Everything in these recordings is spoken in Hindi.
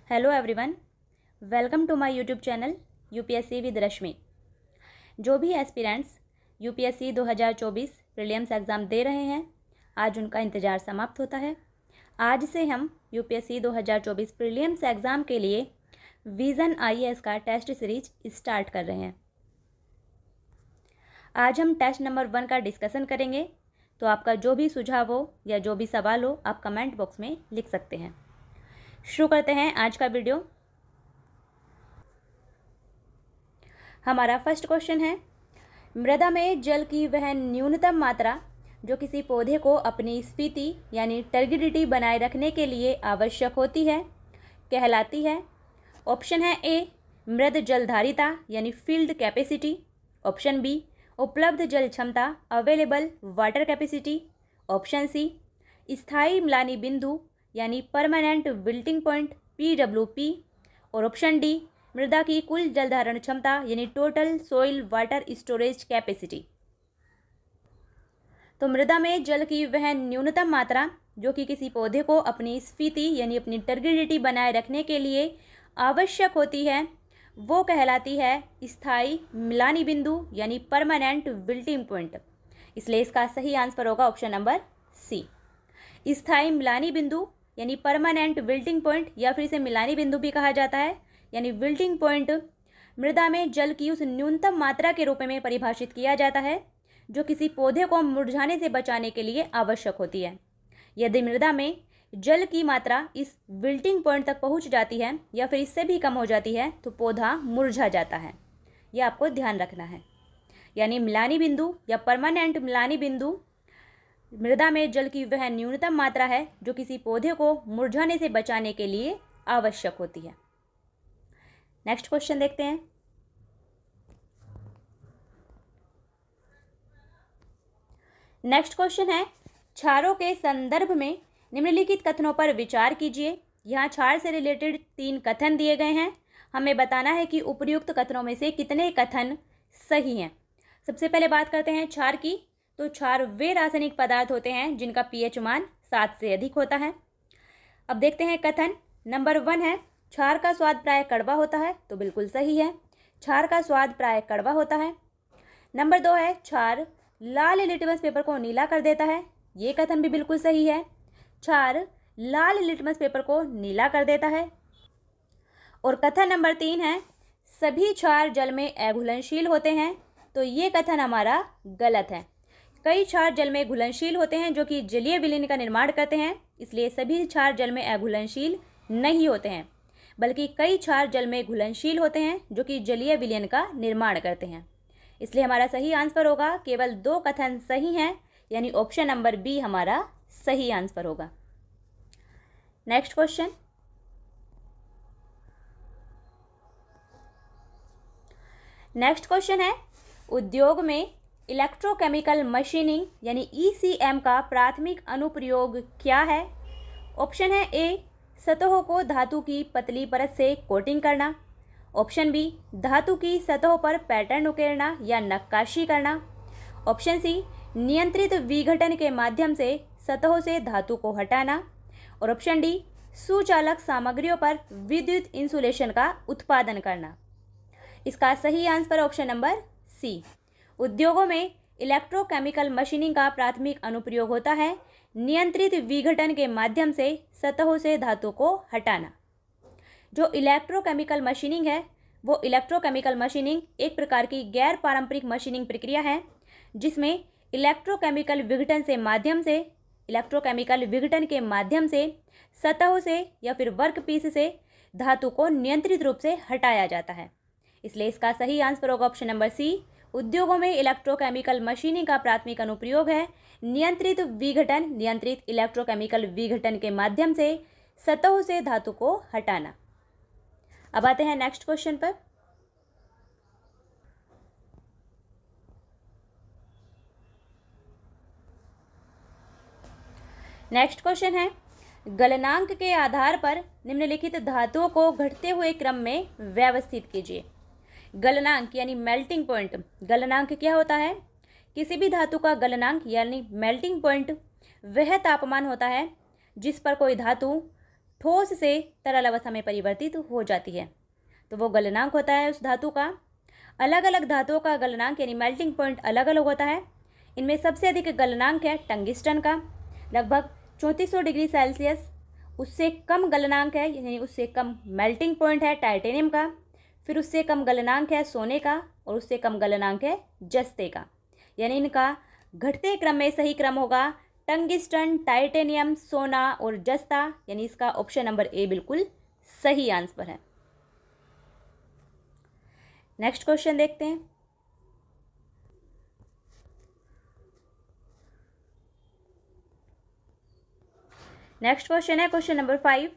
Hello everyone, welcome to my YouTube channel UPSC with Rashmi. जो भी एस्पिरेंट्स यूपीएससी 2024 प्रीलिम्स एग्ज़ाम दे रहे हैं, आज उनका इंतज़ार समाप्त होता है। आज से हम यूपीएससी 2024 प्रीलिम्स एग्ज़ाम के लिए विज़न आईएएस का टेस्ट सीरीज स्टार्ट कर रहे हैं। आज हम टेस्ट नंबर 1 का डिस्कशन करेंगे, तो आपका जो भी सुझाव हो या जो भी सवाल हो आप कमेंट बॉक्स में लिख सकते हैं। शुरू करते हैं आज का वीडियो। हमारा फर्स्ट क्वेश्चन है, मृदा में जल की वह न्यूनतम मात्रा जो किसी पौधे को अपनी स्फीति यानी टर्गिडिटी बनाए रखने के लिए आवश्यक होती है कहलाती है। ऑप्शन है ए मृद जलधारिता यानी फील्ड कैपेसिटी। ऑप्शन बी उपलब्ध जल क्षमता available water capacity. Option C स्थायी म्लानी बिंदु यानी परमानेंट विल्टिंग पॉइंट PWP। और ऑप्शन डी मृदा की कुल जल धारण क्षमता यानी total soil water storage capacity. तो मृदा में जल की वह न्यूनतम मात्रा जो कि किसी पौधे को अपनी स्फीति यानी अपनी टर्गिडिटी बनाए रखने के लिए आवश्यक होती है वो कहलाती है स्थायी म्लानी बिंदु यानी परमानेंट विल्टिंग पॉइंट। इसलिए इसका सही आंसर होगा ऑप्शन नंबर सी, स्थायी म्लानी बिंदु यानी परमानेंट विल्टिंग पॉइंट, या फिर इसे मिलानी बिंदु भी कहा जाता है। यानी विल्टिंग पॉइंट मृदा में जल की उस न्यूनतम मात्रा के रूप में परिभाषित किया जाता है जो किसी पौधे को मुरझाने से बचाने के लिए आवश्यक होती है। यदि मृदा में जल की मात्रा इस विल्टिंग पॉइंट तक पहुंच जाती है या फिर इससे भी कम हो जाती है तो पौधा मुरझा जाता है। यह आपको ध्यान रखना है। यानी मिलानी बिंदु या परमानेंट मिलानी बिंदु मृदा में जल की वह न्यूनतम मात्रा है जो किसी पौधे को मुरझाने से बचाने के लिए आवश्यक होती है। नेक्स्ट क्वेश्चन देखते हैं। नेक्स्ट क्वेश्चन है, क्षारों के संदर्भ में निम्नलिखित कथनों पर विचार कीजिए। यहाँ क्षार से रिलेटेड 3 कथन दिए गए हैं। हमें बताना है कि उपर्युक्त कथनों में से कितने कथन सही हैं। सबसे पहले बात करते हैं क्षार की। तो क्षार वे रासायनिक पदार्थ होते हैं जिनका pH मान 7 से अधिक होता है। अब देखते हैं कथन नंबर 1 है, क्षार का स्वाद प्राय कड़वा होता है। तो बिल्कुल सही है, क्षार का स्वाद प्राय कड़वा होता है। नंबर 2 है, क्षार लाल लिटमस पेपर को नीला कर देता है। ये कथन भी बिल्कुल सही है, क्षार लाल लिटमस पेपर को नीला कर देता है। और कथन नंबर 3 है, सभी क्षार जल में अघुलनशील होते हैं। तो ये कथन हमारा गलत है। कई क्षार जल में घुलनशील होते हैं जो कि जलीय विलीन का निर्माण करते हैं, इसलिए सभी क्षार जल में अघुलनशील नहीं होते हैं, बल्कि कई क्षार जल में घुलनशील होते हैं जो कि जलीय विलयन का निर्माण करते हैं। इसलिए हमारा सही आंसर होगा, केवल 2 कथन सही हैं, यानी ऑप्शन नंबर बी हमारा सही आंसर होगा। नेक्स्ट क्वेश्चन, नेक्स्ट क्वेश्चन है, उद्योग में इलेक्ट्रोकेमिकल मशीनिंग यानी ECM का प्राथमिक अनुप्रयोग क्या है। ऑप्शन है ए सतहों को धातु की पतली परत से कोटिंग करना। ऑप्शन बी धातु की सतहों पर पैटर्न उकेरना या नक्काशी करना। ऑप्शन सी नियंत्रित विघटन के माध्यम से सतहों से धातु को हटाना। और ऑप्शन डी सुचालक सामग्रियों पर विद्युत इंसुलेशन का उत्पादन करना। इसका सही आंसर ऑप्शन नंबर सी, उद्योगों में इलेक्ट्रोकेमिकल मशीनिंग का प्राथमिक अनुप्रयोग होता है नियंत्रित विघटन के माध्यम से सतहों से धातु को हटाना। जो इलेक्ट्रोकेमिकल मशीनिंग है वो इलेक्ट्रोकेमिकल मशीनिंग एक प्रकार की गैर पारंपरिक मशीनिंग प्रक्रिया है जिसमें इलेक्ट्रोकेमिकल विघटन के माध्यम से सतहों से या फिर वर्कपीस से धातु को नियंत्रित रूप से हटाया जाता है। इसलिए इसका सही आंसर होगा ऑप्शन नंबर सी, उद्योगों में इलेक्ट्रोकेमिकल मशीनिंग का प्राथमिक अनुप्रयोग है नियंत्रित इलेक्ट्रोकेमिकल विघटन के माध्यम से सतहों से धातु को हटाना। अब आते हैं नेक्स्ट क्वेश्चन पर। नेक्स्ट क्वेश्चन है, गलनांक के आधार पर निम्नलिखित धातुओं को घटते हुए क्रम में व्यवस्थित कीजिए। गलनांक यानी मेल्टिंग पॉइंट, गलनांक क्या होता है? किसी भी धातु का गलनांक यानी मेल्टिंग पॉइंट वह तापमान होता है जिस पर कोई धातु ठोस से तरल अवस्था में परिवर्तित हो जाती है, तो वो गलनांक होता है उस धातु का। अलग अलग धातुओं का गलनांक यानी मेल्टिंग पॉइंट अलग अलग होता है। इनमें सबसे अधिक गलनांक है टंगिस्टन का, लगभग 3400 डिग्री सेल्सियस। उससे कम गलनांक है यानी उससे कम मेल्टिंग पॉइंट है टाइटेनियम का। फिर उससे कम गलनांक है सोने का और उससे कम गलनांक है जस्ते का। यानी इनका घटते क्रम में सही क्रम होगा टंगिस्टन, टाइटेनियम, सोना और जस्ता। यानी इसका ऑप्शन नंबर ए बिल्कुल सही आंसर है। नेक्स्ट क्वेश्चन देखते हैं। नेक्स्ट क्वेश्चन है क्वेश्चन नंबर 5।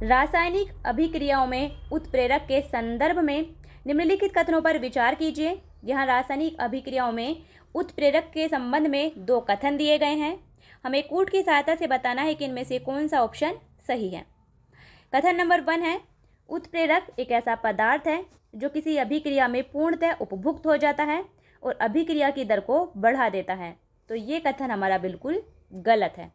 रासायनिक अभिक्रियाओं में उत्प्रेरक के संदर्भ में निम्नलिखित कथनों पर विचार कीजिए। यहाँ रासायनिक अभिक्रियाओं में उत्प्रेरक के संबंध में 2 कथन दिए गए हैं। हमें कूट की सहायता से बताना है कि इनमें से कौन सा ऑप्शन सही है। कथन नंबर 1 है, उत्प्रेरक एक ऐसा पदार्थ है जो किसी अभिक्रिया में पूर्णतः उपभुक्त हो जाता है और अभिक्रिया की दर को बढ़ा देता है। तो ये कथन हमारा बिल्कुल गलत है।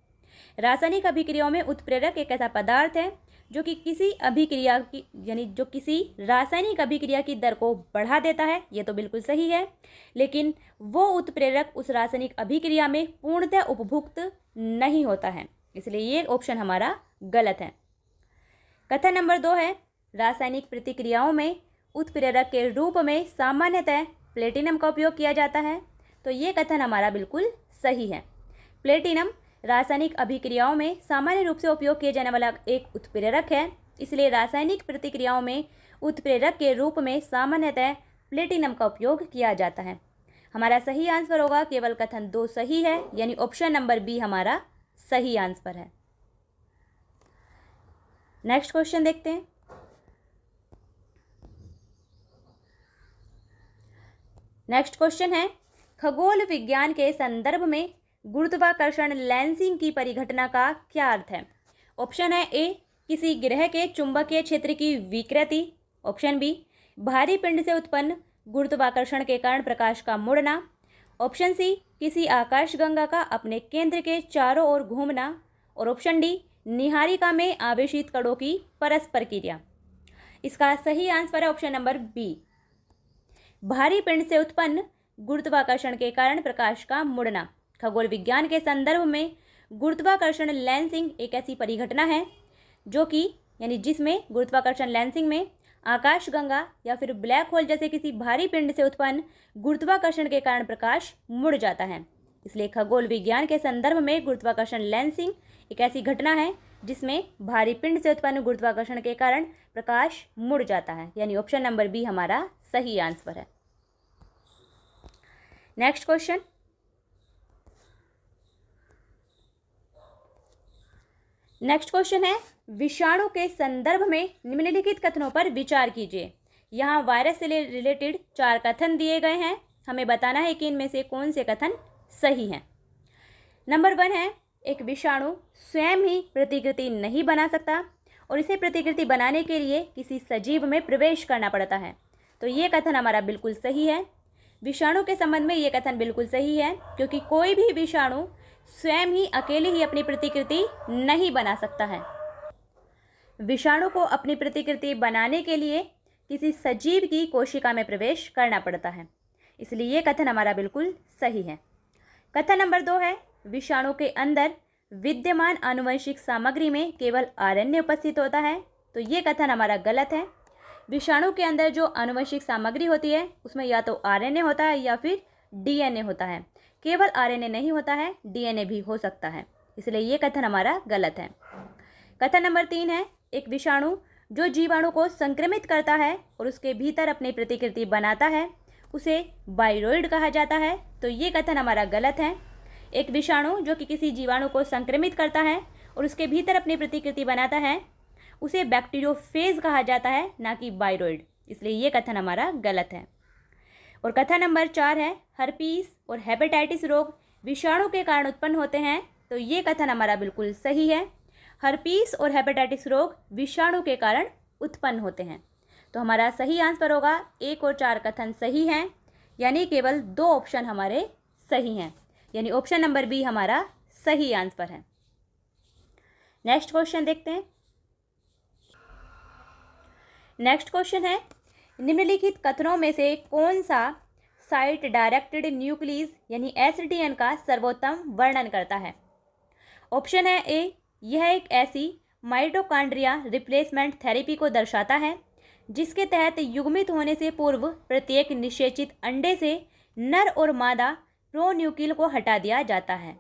रासायनिक अभिक्रियाओं में उत्प्रेरक एक ऐसा पदार्थ है जो कि किसी अभिक्रिया की यानी जो किसी रासायनिक अभिक्रिया की दर को बढ़ा देता है, ये तो बिल्कुल सही है। लेकिन वो उत्प्रेरक उस रासायनिक अभिक्रिया में पूर्णतः उपभुक्त नहीं होता है, इसलिए ये ऑप्शन हमारा गलत है। कथन नंबर 2 है, रासायनिक प्रतिक्रियाओं में उत्प्रेरक के रूप में सामान्यतः प्लेटिनम का उपयोग किया जाता है। तो ये कथन हमारा बिल्कुल सही है। प्लेटिनम रासायनिक अभिक्रियाओं में सामान्य रूप से उपयोग किए जाने वाला एक उत्प्रेरक है, इसलिए रासायनिक प्रतिक्रियाओं में उत्प्रेरक के रूप में सामान्यतः प्लेटिनम का उपयोग किया जाता है। हमारा सही आंसर होगा केवल कथन 2 सही है, यानी ऑप्शन नंबर बी हमारा सही आंसर है। नेक्स्ट क्वेश्चन देखते हैं। नेक्स्ट क्वेश्चन है, खगोल विज्ञान के संदर्भ में गुरुत्वाकर्षण लेंसिंग की परिघटना का क्या अर्थ है। ऑप्शन है ए, किसी ग्रह के चुंबकीय क्षेत्र की विकृति। ऑप्शन बी, भारी पिंड से उत्पन्न गुरुत्वाकर्षण के कारण प्रकाश का मुड़ना। ऑप्शन सी, किसी आकाशगंगा का अपने केंद्र के चारों ओर घूमना। और ऑप्शन डी, निहारिका में आवेशित कणों की परस्पर क्रिया। इसका सही आंसर है ऑप्शन नंबर बी, भारी पिंड से उत्पन्न गुरुत्वाकर्षण के कारण प्रकाश का मुड़ना। खगोल विज्ञान के संदर्भ में गुरुत्वाकर्षण लेंसिंग एक ऐसी परिघटना है जो कि यानी जिसमें गुरुत्वाकर्षण लेंसिंग में आकाशगंगा या फिर ब्लैक होल जैसे किसी भारी पिंड से उत्पन्न गुरुत्वाकर्षण के कारण प्रकाश मुड़ जाता है। इसलिए खगोल विज्ञान के संदर्भ में गुरुत्वाकर्षण लेंसिंग एक ऐसी घटना है जिसमें भारी पिंड से उत्पन्न गुरुत्वाकर्षण के कारण प्रकाश मुड़ जाता है, यानी ऑप्शन नंबर बी हमारा सही आंसर है। नेक्स्ट क्वेश्चन, नेक्स्ट क्वेश्चन है, विषाणु के संदर्भ में निम्नलिखित कथनों पर विचार कीजिए। यहाँ वायरस से रिलेटेड 4 कथन दिए गए हैं। हमें बताना है कि इनमें से कौन से कथन सही हैं। नंबर 1 है, एक विषाणु स्वयं ही प्रतिकृति नहीं बना सकता और इसे प्रतिकृति बनाने के लिए किसी सजीव में प्रवेश करना पड़ता है। तो ये कथन हमारा बिल्कुल सही है। विषाणु के संबंध में ये कथन बिल्कुल सही है, क्योंकि कोई भी विषाणु स्वयं ही अकेले ही अपनी प्रतिकृति नहीं बना सकता है। विषाणु को अपनी प्रतिकृति बनाने के लिए किसी सजीव की कोशिका में प्रवेश करना पड़ता है, इसलिए ये कथन हमारा बिल्कुल सही है। कथन नंबर 2 है, विषाणु के अंदर विद्यमान आनुवंशिक सामग्री में केवल आरएनए उपस्थित होता है। तो ये कथन हमारा गलत है। विषाणु के अंदर जो आनुवंशिक सामग्री होती है उसमें या तो आरएनए होता है या फिर डीएनए होता है। केवल आरएनए नहीं होता है, डीएनए भी हो सकता है, इसलिए ये कथन हमारा गलत है। कथन नंबर 3 है, एक विषाणु जो जीवाणु को संक्रमित करता है और उसके भीतर अपनी प्रतिकृति बनाता है उसे वायरोइड कहा जाता है। तो ये कथन हमारा गलत है। एक विषाणु जो कि किसी जीवाणु को संक्रमित करता है और उसके भीतर अपनी प्रतिकृति बनाता है उसे बैक्टीरियोफेज कहा जाता है, ना कि वायरोइड, इसलिए ये कथन हमारा गलत है। और कथन नंबर 4 है, हर्पीस और हेपेटाइटिस रोग विषाणु के कारण उत्पन्न होते हैं। तो ये कथन हमारा बिल्कुल सही है। हर्पीस और हेपेटाइटिस रोग विषाणु के कारण उत्पन्न होते हैं। तो हमारा सही आंसर होगा 1 और 4 कथन सही हैं। यानी केवल 2 ऑप्शन हमारे सही हैं, यानी ऑप्शन नंबर बी हमारा सही आंसर है। नेक्स्ट क्वेश्चन देखते हैं। नेक्स्ट क्वेश्चन है, निम्नलिखित कथनों में से कौन सा साइट डायरेक्टेड न्यूक्लियस यानी एसडीएन का सर्वोत्तम वर्णन करता है? ऑप्शन है ए, यह एक ऐसी माइटोकॉन्ड्रिया रिप्लेसमेंट थेरेपी को दर्शाता है जिसके तहत युग्मित होने से पूर्व प्रत्येक निषेचित अंडे से नर और मादा प्रोन्यूक्लियल को हटा दिया जाता है।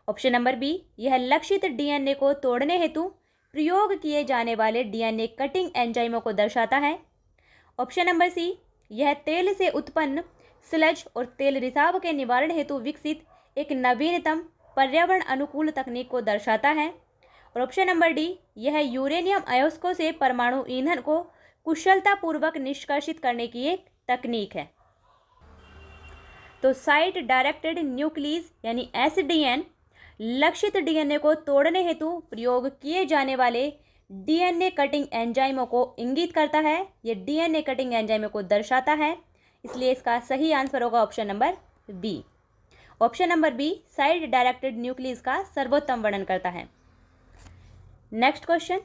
ऑप्शन नंबर बी, यह लक्षित डीएनए को तोड़ने हेतु प्रयोग किए जाने वाले डीएनए कटिंग एंजाइमों को दर्शाता है। ऑप्शन नंबर सी, यह तेल से उत्पन्न स्लज और तेल रिसाव के निवारण हेतु विकसित एक नवीनतम पर्यावरण अनुकूल तकनीक को दर्शाता है। और ऑप्शन नंबर डी, यह यूरेनियम अयस्कों से परमाणु ईंधन को कुशलतापूर्वक निष्कर्षित करने की एक तकनीक है। तो साइट डायरेक्टेड न्यूक्लियस यानी एसडीएन लक्षित डीएनए को तोड़ने हेतु प्रयोग किए जाने वाले डीएनए कटिंग एंजाइमों को इंगित करता है, ये डीएनए कटिंग एंजाइमों को दर्शाता है, इसलिए इसका सही आंसर होगा option number B. Option number B site directed nucleus का सर्वोत्तम वर्णन करता है। नेक्स्ट क्वेश्चन,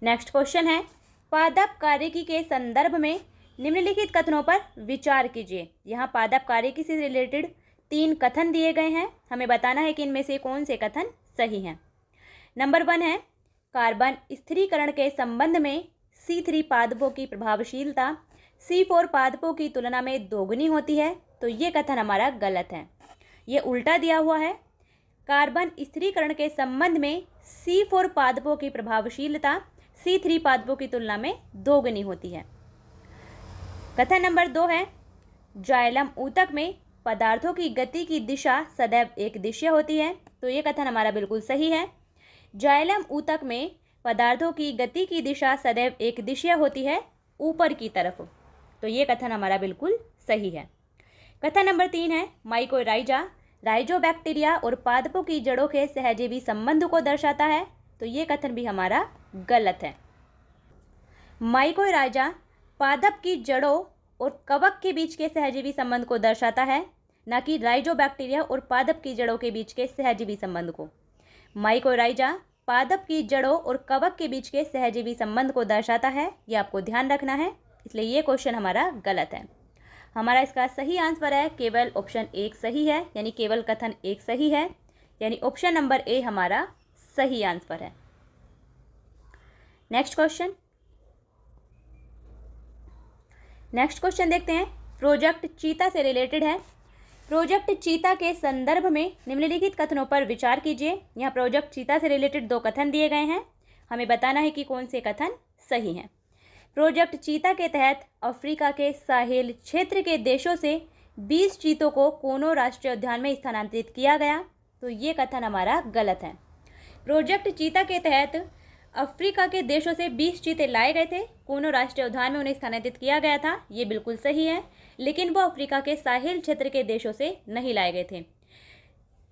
नेक्स्ट क्वेश्चन है, पादप कार्यकी के संदर्भ में निम्नलिखित कथनों पर विचार कीजिए। यहाँ पादप कार्यकी से रिलेटेड 3 कथन दिए गए हैं, हमें बताना है कि इनमें से कौन से कथन सही हैं। नंबर 1 है, कार्बन स्थिरीकरण के संबंध में C3 पादपों की प्रभावशीलता C4 पादपों की तुलना में दोगुनी होती है, तो ये कथन हमारा गलत है। ये उल्टा दिया हुआ है, कार्बन स्थिरीकरण के संबंध में C4 पादपों की प्रभावशीलता C3 पादपों की तुलना में दोगुनी होती है। कथन नंबर 2 है, जाइलम ऊतक में पदार्थों की गति की दिशा सदैव एक दिशा होती है, तो ये कथन हमारा बिल्कुल सही है। जाइलम ऊतक में पदार्थों की गति की दिशा सदैव एक दिशा होती है ऊपर की तरफ, तो ये कथन हमारा बिल्कुल सही है। कथन नंबर 3 है, माइकोराइजा राइजोबैक्टीरिया और पादपों की जड़ों के सहजीवी संबंध को दर्शाता है, तो ये कथन भी हमारा गलत है। माइकोराइजा पादप की जड़ों और कवक के बीच के सहजीवी संबंध को दर्शाता है, न कि राइजोबैक्टीरिया और पादप की जड़ों के बीच के सहजीवी संबंध को। माइकोराइजा पादप की जड़ों और कवक के बीच के सहजीवी संबंध को दर्शाता है, ये आपको ध्यान रखना है, इसलिए ये क्वेश्चन हमारा गलत है। हमारा इसका सही आंसर है केवल ऑप्शन 1 सही है, यानी केवल कथन 1 सही है, यानी ऑप्शन नंबर ए हमारा सही आंसर है। नेक्स्ट क्वेश्चन देखते हैं, प्रोजेक्ट चीता से रिलेटेड है। प्रोजेक्ट चीता के संदर्भ में निम्नलिखित कथनों पर विचार कीजिए। यहाँ प्रोजेक्ट चीता से रिलेटेड 2 कथन दिए गए हैं, हमें बताना है कि कौन से कथन सही हैं। प्रोजेक्ट चीता के तहत अफ्रीका के साहेल क्षेत्र के देशों से 20 चीतों को कोनो राष्ट्रीय उद्यान में स्थानांतरित किया गया, तो ये कथन हमारा गलत है। प्रोजेक्ट चीता के तहत अफ्रीका के देशों से 20 चीते लाए गए थे, कोनो राष्ट्रीय उद्यान में उन्हें स्थानांतरित किया गया था, ये बिल्कुल सही है, लेकिन वो अफ्रीका के साहेल क्षेत्र के देशों से नहीं लाए गए थे।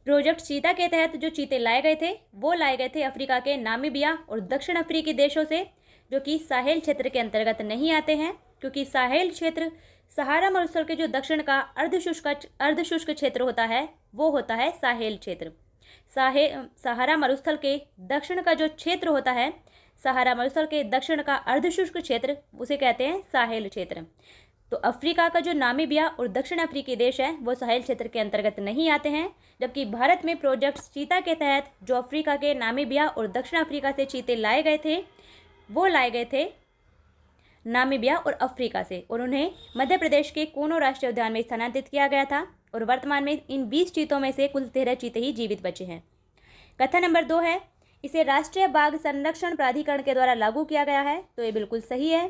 प्रोजेक्ट चीता के तहत जो चीते लाए गए थे वो लाए गए थे अफ्रीका के नामीबिया और दक्षिण अफ्रीकी देशों से, जो कि साहेल क्षेत्र के अंतर्गत नहीं आते हैं, क्योंकि साहेल क्षेत्र सहारा मरुस्थल के जो दक्षिण का अर्धशुष्क क्षेत्र होता है वो होता है साहेल क्षेत्र। सहारा मरुस्थल के दक्षिण का जो क्षेत्र होता है, सहारा मरुस्थल के दक्षिण का अर्धशुष्क क्षेत्र, उसे कहते हैं साहेल क्षेत्र। तो अफ्रीका का जो नामीबिया और दक्षिण अफ्रीकी देश है वो साहेल क्षेत्र के अंतर्गत नहीं आते हैं, जबकि भारत में प्रोजेक्ट चीता के तहत जो अफ्रीका के नामीबिया और दक्षिण अफ्रीका से चीते लाए गए थे वो लाए गए थे नामीबिया और अफ्रीका से, और उन्हें मध्य प्रदेश के कोनो राष्ट्रीय उद्यान में स्थानांतरित किया गया था, और वर्तमान में इन 20 चीतों में से कुल 13 चीते ही जीवित बचे हैं। कथन नंबर 2 है, इसे राष्ट्रीय बाघ संरक्षण प्राधिकरण के द्वारा लागू किया गया है, तो ये बिल्कुल सही है।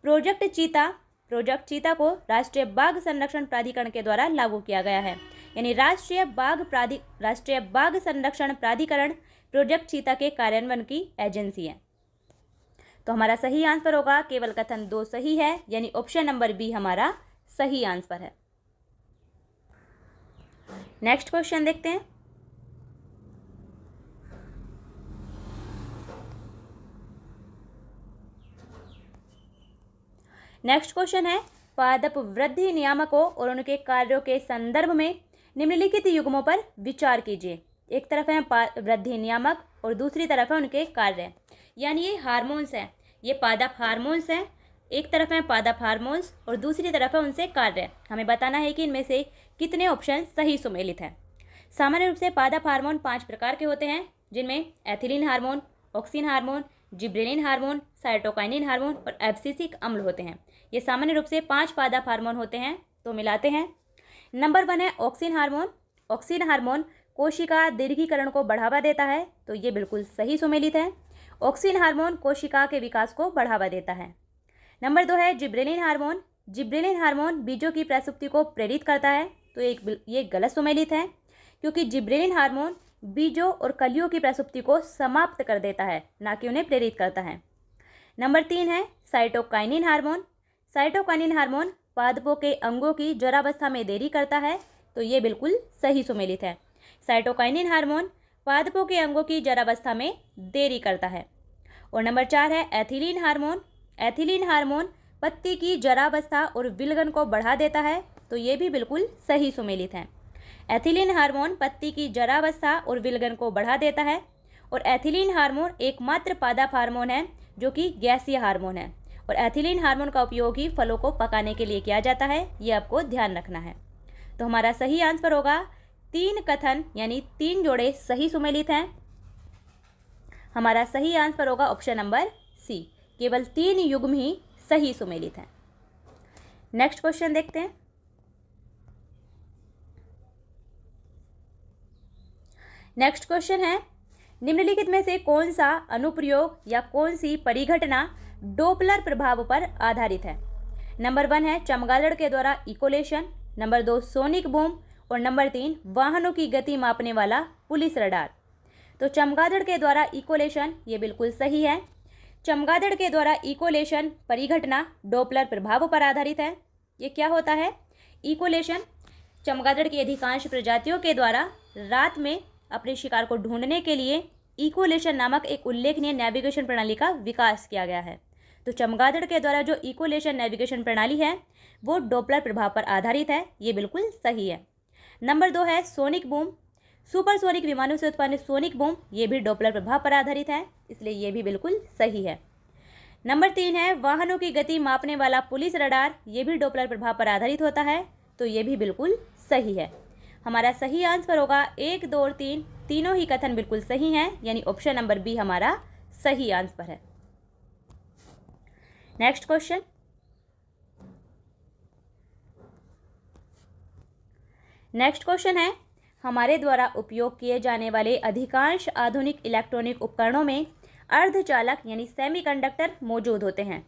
प्रोजेक्ट चीता को राष्ट्रीय बाघ संरक्षण प्राधिकरण के द्वारा लागू किया गया है, यानी राष्ट्रीय बाघ संरक्षण प्राधिकरण प्रोजेक्ट चीता के कार्यान्वयन की एजेंसी है। तो हमारा सही आंसर होगा केवल कथन 2 सही है, यानी ऑप्शन नंबर बी हमारा सही आंसर है। नेक्स्ट क्वेश्चन देखते हैं। नेक्स्ट क्वेश्चन है, पादप वृद्धि नियामकों और उनके कार्यों के संदर्भ में निम्नलिखित युग्मों पर विचार कीजिए। एक तरफ है वृद्धि नियामक और दूसरी तरफ है उनके कार्य, यानी ये हार्मोन्स हैं, ये पादप हार्मोन्स हैं। एक तरफ है पादप हार्मोन्स और दूसरी तरफ है उनसे कार्य। हमें बताना है कि इनमें से कितने ऑप्शन सही सुमेलित हैं। सामान्य रूप से पादप हार्मोन 5 प्रकार के होते हैं, जिनमें ethylene hormone, auxin hormone, gibberellin hormone, cytokinin hormone और एब्सिसिक अम्ल होते हैं। ये सामान्य रूप से 5 पादप हार्मोन होते हैं। तो मिलाते हैं। नंबर 1 है ऑक्सिन हार्मोन। ऑक्सिन हार्मोन कोशिका दीर्घीकरण को बढ़ावा देता है, तो ये बिल्कुल सही सुमेलित है। ऑक्सिन हार्मोन कोशिका के विकास को बढ़ावा देता है। नंबर 2 है जिब्रेलिन हार्मोन। जिब्रेलिन हार्मोन बीजों की प्रसुप्ति को प्रेरित करता है, तो ये गलत सुमेलित है, क्योंकि जिब्रेलिन हार्मोन बीजों और कलियों की प्रसुप्ति को समाप्त कर देता है, ना कि उन्हें प्रेरित करता है। नंबर 3 है साइटोकाइनिन हार्मोन। साइटोकाइनिन हार्मोन पादपों के अंगों की जरावस्था में देरी करता है, तो ये बिल्कुल सही सुमेलित है। साइटोकाइनिन हार्मोन पादपों के अंगों की जरावस्था में देरी करता है। और नंबर 4 है एथिलीन हार्मोन। एथिलीन हार्मोन पत्ती की जरावस्था और विलगन को बढ़ा देता है, तो ये भी बिल्कुल सही सुमेलित है। एथिलीन हार्मोन पत्ती की जरावस्था और विलगन को बढ़ा देता है। और एथिलीन हार्मोन एकमात्र पादप हार्मोन है जो कि गैसीय हार्मोन है, और एथिलीन हार्मोन का उपयोग ही फलों को पकाने के लिए किया जाता है, ये आपको ध्यान रखना है। तो हमारा सही आंसर होगा 3 कथन, यानी 3 जोड़े सही सुमेलित हैं। हमारा सही आंसर होगा ऑप्शन नंबर सी, केवल 3 युग्म ही सही सुमेलित हैं। नेक्स्ट क्वेश्चन देखते हैं। नेक्स्ट क्वेश्चन है, निम्नलिखित में से कौन सा अनुप्रयोग या कौन सी परिघटना डोपलर प्रभाव पर आधारित है। नंबर 1 है चमगादड़ के द्वारा इकोलेशन। Number 2 sonic boom. और नंबर 3 वाहनों की गति मापने वाला पुलिस रडार। तो चमगादड़ के द्वारा इकोलेशन ये बिल्कुल सही है। चमगादड़ के द्वारा इकोलेशन परिघटना डोपलर प्रभाव पर आधारित है। ये क्या होता है? इकोलेशन चमगादड़ की अधिकांश प्रजातियों के द्वारा रात में अपने शिकार को ढूंढने के लिए इकोलेशन नामक एक उल्लेखनीय नेविगेशन प्रणाली का विकास किया गया है। तो चमगादड़ के द्वारा जो इकोलेशन नेविगेशन प्रणाली है वो डोपलर प्रभाव पर आधारित है, ये बिल्कुल सही है। नंबर 2 है सोनिक बूम। सुपरसोनिक विमानों से उत्पन्न सोनिक बूम ये भी डोपलर प्रभाव पर आधारित है, इसलिए ये भी बिल्कुल सही है। नंबर 3 है वाहनों की गति मापने वाला पुलिस रडार, ये भी डोपलर प्रभाव पर आधारित होता है, तो ये भी बिल्कुल सही है। हमारा सही आंसर होगा 1, 2 और 3 तीनों ही कथन बिल्कुल सही हैं, यानी ऑप्शन नंबर बी हमारा सही आंसर है। Next question. नेक्स्ट क्वेश्चन है, हमारे द्वारा उपयोग किए जाने वाले अधिकांश आधुनिक इलेक्ट्रॉनिक उपकरणों में अर्धचालक यानी सेमीकंडक्टर मौजूद होते हैं।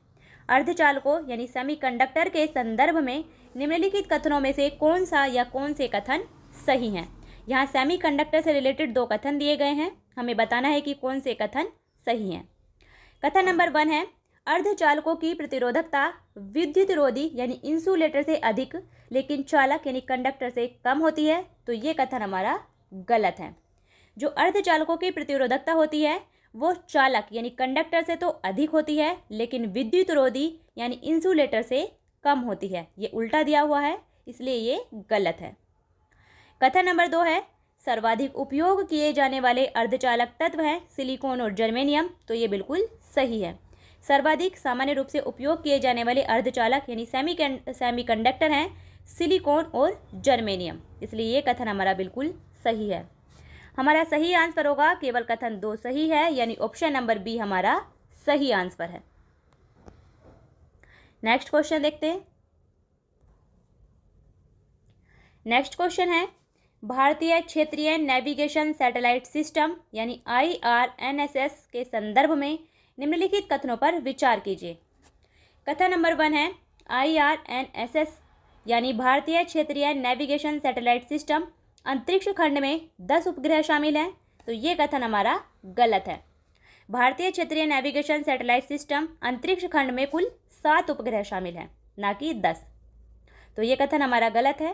अर्धचालकों यानी सेमीकंडक्टर के संदर्भ में निम्नलिखित कथनों में से कौन सा या कौन से कथन सही हैं। यहाँ सेमीकंडक्टर से रिलेटेड 2 कथन दिए गए हैं, हमें बताना है कि कौन से कथन सही हैं। कथन नंबर 1 है अर्धचालकों की प्रतिरोधकता विद्युत रोधी यानी इंसुलेटर से अधिक लेकिन चालक यानी कंडक्टर से कम होती है, तो ये कथन हमारा गलत है। जो अर्धचालकों की प्रतिरोधकता होती है वो चालक यानी कंडक्टर से तो अधिक होती है, लेकिन विद्युत रोधी यानी इंसुलेटर से कम होती है। ये उल्टा दिया हुआ है, इसलिए ये गलत है। कथन नंबर 2 है सर्वाधिक उपयोग किए जाने वाले अर्धचालक तत्व हैं सिलिकॉन और जर्मेनियम, तो ये बिल्कुल सही है। सर्वाधिक सामान्य रूप से उपयोग किए जाने वाले अर्धचालक यानी सेमीकंडक्टर हैं सिलिकॉन और जर्मेनियम, इसलिए ये कथन हमारा बिल्कुल सही है। हमारा सही आंसर होगा केवल कथन 2 सही है, यानी ऑप्शन नंबर बी हमारा सही आंसर है। नेक्स्ट क्वेश्चन देखते हैं। नेक्स्ट क्वेश्चन है भारतीय क्षेत्रीय नेविगेशन सैटेलाइट सिस्टम यानी IRNSS के संदर्भ में निम्नलिखित कथनों पर विचार कीजिए। कथन नंबर 1 है IRNSS यानी भारतीय क्षेत्रीय नेविगेशन सैटेलाइट सिस्टम अंतरिक्ष खंड में 10 उपग्रह शामिल हैं, तो ये कथन हमारा गलत है। भारतीय क्षेत्रीय नेविगेशन सैटेलाइट सिस्टम अंतरिक्ष खंड में कुल 7 उपग्रह शामिल हैं, ना कि 10, तो ये कथन हमारा गलत है।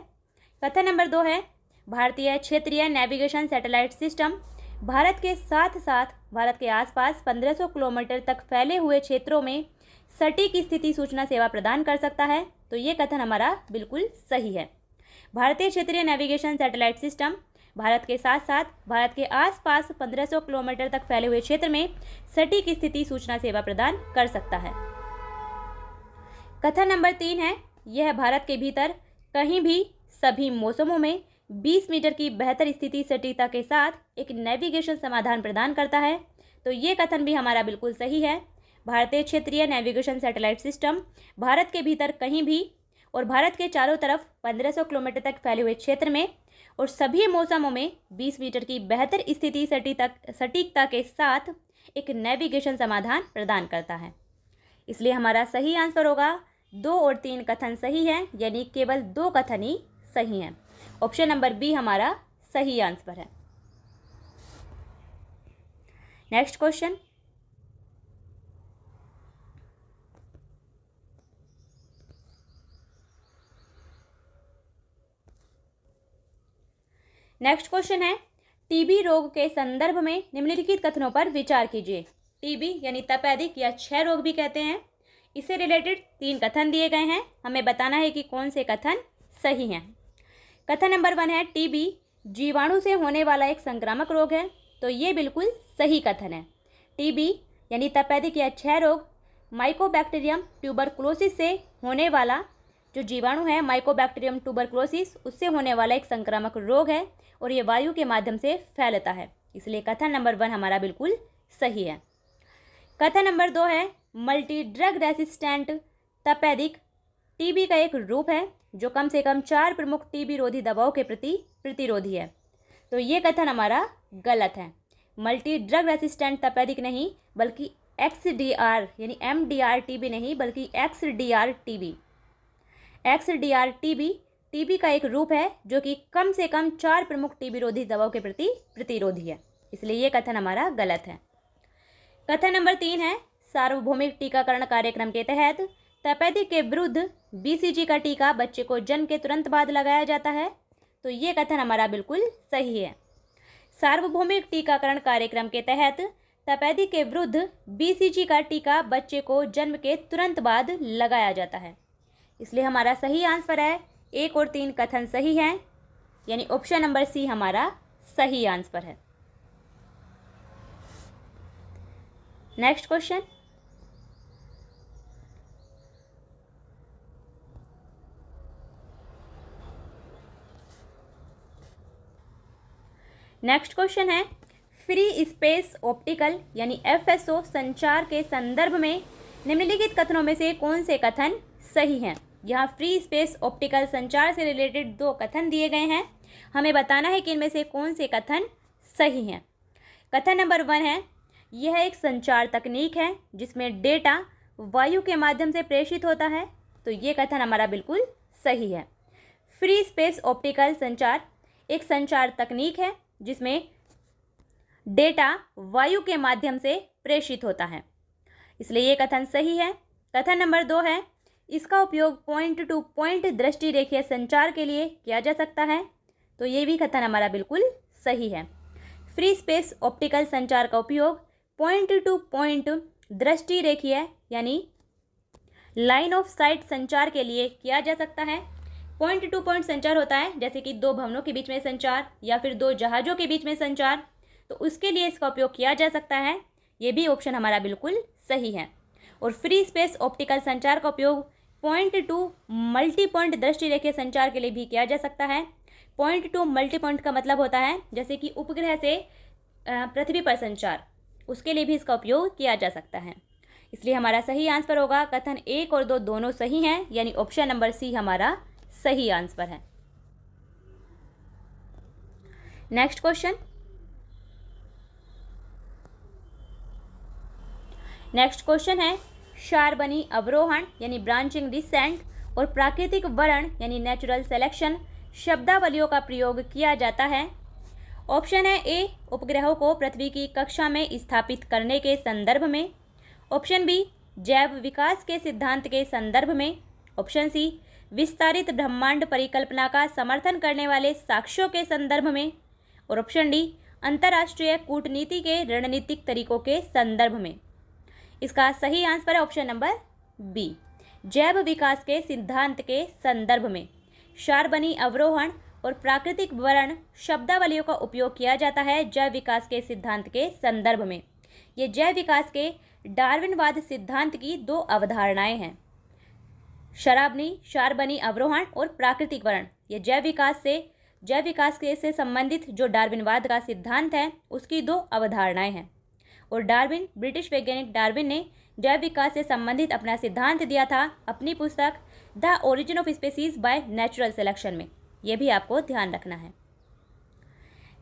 कथन नंबर 2 है भारतीय क्षेत्रीय नेविगेशन सैटेलाइट सिस्टम भारत के साथ साथ भारत के आसपास 1500 किलोमीटर तक फैले हुए क्षेत्रों में सटीक स्थिति सूचना सेवा प्रदान कर सकता है। तो ये कथन हमारा बिल्कुल सही है। भारतीय क्षेत्रीय नेविगेशन सैटेलाइट सिस्टम भारत के साथ साथ भारत के आसपास 1500 किलोमीटर तक फैले हुए क्षेत्र में सटीक स्थिति सूचना सेवा प्रदान कर सकता है। कथन नंबर 3 है, यह भारत के भीतर कहीं भी सभी मौसमों में 20 मीटर की बेहतर स्थिति सटीकता के साथ एक नेविगेशन समाधान प्रदान करता है। तो ये कथन भी हमारा बिल्कुल सही है। भारतीय क्षेत्रीय नेविगेशन सैटेलाइट सिस्टम भारत के भीतर कहीं भी और भारत के चारों तरफ 1500 किलोमीटर तक फैले हुए क्षेत्र में और सभी मौसमों में 20 मीटर की बेहतर स्थिति सटीकता के साथ एक नेविगेशन समाधान प्रदान करता है। इसलिए हमारा सही आंसर होगा 2 और 3 कथन सही हैं, यानी केवल 2 कथन ही सही हैं। ऑप्शन नंबर बी हमारा सही आंसर है। नेक्स्ट क्वेश्चन, है टीबी रोग के संदर्भ में निम्नलिखित कथनों पर विचार कीजिए। टीबी यानी तपेदिक या क्षय रोग भी कहते हैं। इससे रिलेटेड 3 कथन दिए गए हैं, हमें बताना है कि कौन से कथन सही हैं। कथन नंबर 1 है टीबी जीवाणु से होने वाला एक संक्रामक रोग है। तो ये बिल्कुल सही कथन है। टीबी यानी तपेदिक या क्षय रोग माइकोबैक्टीरियम ट्यूबरकुलोसिस से होने वाला जो जीवाणु है, माइकोबैक्टीरियम ट्यूबरकुलोसिस, उससे होने वाला एक संक्रामक रोग है और ये वायु के माध्यम से फैलता है। इसलिए कथन नंबर 1 हमारा बिल्कुल सही है। कथन नंबर 2 है मल्टी ड्रग रेसिस्टेंट तपेदिक टीबी का एक रूप है जो कम से कम 4 प्रमुख टीबी रोधी दवाओं के प्रति प्रतिरोधी है। तो ये कथन हमारा गलत है। मल्टी ड्रग रेसिस्टेंट तपेदिक नहीं बल्कि XDR यानी MDR टीबी नहीं बल्कि XDR टीबी। XDR टीबी का एक रूप है जो कि कम से कम 4 प्रमुख टीबी रोधी दवाओं के प्रति प्रतिरोधी है। इसलिए ये कथन हमारा गलत है। कथन नंबर 3 है सार्वभौमिक टीकाकरण कार्यक्रम के तहत तपेदिक के विरुद्ध BCG का टीका बच्चे को जन्म के तुरंत बाद लगाया जाता है। तो ये कथन हमारा बिल्कुल सही है। सार्वभौमिक टीकाकरण कार्यक्रम के तहत तपेदिक के विरुद्ध BCG का टीका बच्चे को जन्म के तुरंत बाद लगाया जाता है। इसलिए हमारा सही आंसर है 1 और 3 कथन सही हैं, यानी ऑप्शन नंबर सी हमारा सही आंसर है। नेक्स्ट क्वेश्चन, है फ्री स्पेस ऑप्टिकल यानी FSO संचार के संदर्भ में निम्नलिखित कथनों में से कौन से कथन सही हैं। यहाँ फ्री स्पेस ऑप्टिकल संचार से रिलेटेड 2 कथन दिए गए हैं, हमें बताना है कि इनमें से कौन से कथन सही हैं। कथन नंबर 1 है यह एक संचार तकनीक है जिसमें डेटा वायु के माध्यम से प्रेषित होता है। तो ये कथन हमारा बिल्कुल सही है। फ्री स्पेस ऑप्टिकल संचार एक संचार तकनीक है जिसमें डेटा वायु के माध्यम से प्रेषित होता है। इसलिए ये कथन सही है। कथन नंबर 2 है इसका उपयोग पॉइंट टू पॉइंट दृष्टि रेखीय संचार के लिए किया जा सकता है। तो ये भी कथन हमारा बिल्कुल सही है। फ्री स्पेस ऑप्टिकल संचार का उपयोग पॉइंट टू पॉइंट दृष्टि रेखीय यानी लाइन ऑफ साइट संचार के लिए किया जा सकता है। पॉइंट टू पॉइंट संचार होता है जैसे कि 2 भवनों के बीच में संचार या फिर 2 जहाज़ों के बीच में संचार, तो उसके लिए इसका उपयोग किया जा सकता है। ये भी ऑप्शन हमारा बिल्कुल सही है। और फ्री स्पेस ऑप्टिकल संचार का उपयोग पॉइंट टू मल्टी पॉइंट दृष्टि रेखीय संचार के लिए भी किया जा सकता है। पॉइंट टू मल्टी पॉइंट का मतलब होता है जैसे कि उपग्रह से पृथ्वी पर संचार, उसके लिए भी इसका उपयोग किया जा सकता है। इसलिए हमारा सही आंसर होगा कथन 1 और 2 दोनों सही हैं, यानी ऑप्शन नंबर सी हमारा सही आंसर है। नेक्स्ट क्वेश्चन है शार्बनी अवरोहण यानी ब्रांचिंग डिसेंट और प्राकृतिक वरण यानी नेचुरल सिलेक्शन शब्दावलियों का प्रयोग किया जाता है। ऑप्शन है ए उपग्रहों को पृथ्वी की कक्षा में स्थापित करने के संदर्भ में। ऑप्शन बी जैव विकास के सिद्धांत के संदर्भ में। ऑप्शन सी विस्तारित ब्रह्मांड परिकल्पना का समर्थन करने वाले साक्ष्यों के संदर्भ में। और ऑप्शन डी अंतर्राष्ट्रीय कूटनीति के रणनीतिक तरीकों के संदर्भ में। इसका सही आंसर है ऑप्शन नंबर बी, जैव विकास के सिद्धांत के संदर्भ में। शार्बनी अवरोहण और प्राकृतिक वर्ण शब्दावलियों का उपयोग किया जाता है जैव विकास के सिद्धांत के संदर्भ में। ये जैव विकास के डार्विनवाद सिद्धांत की दो अवधारणाएं हैं। शार्बनी अवरोहण और प्राकृतिक वर्ण, ये जैव विकास से संबंधित जो डार्विनवाद का सिद्धांत है उसकी दो अवधारणाएं हैं। और ब्रिटिश वैज्ञानिक डार्विन ने जैव विकास से संबंधित अपना सिद्धांत दिया था अपनी पुस्तक the origin of species by natural selection में। यह भी आपको ध्यान रखना है।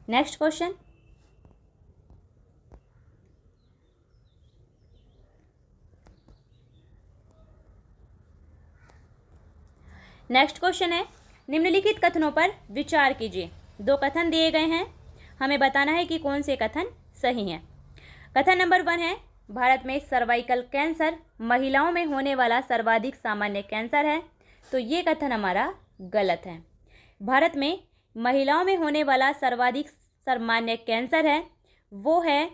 नेक्स्ट क्वेश्चन, है निम्नलिखित कथनों पर विचार कीजिए। दो कथन दिए गए हैं, हमें बताना है कि कौन से कथन सही हैं। कथन नंबर 1 है, भारत में सर्वाइकल कैंसर महिलाओं में होने वाला सर्वाधिक सामान्य कैंसर है। तो ये कथन हमारा गलत है। भारत में महिलाओं में होने वाला सर्वाधिक सामान्य कैंसर है वो है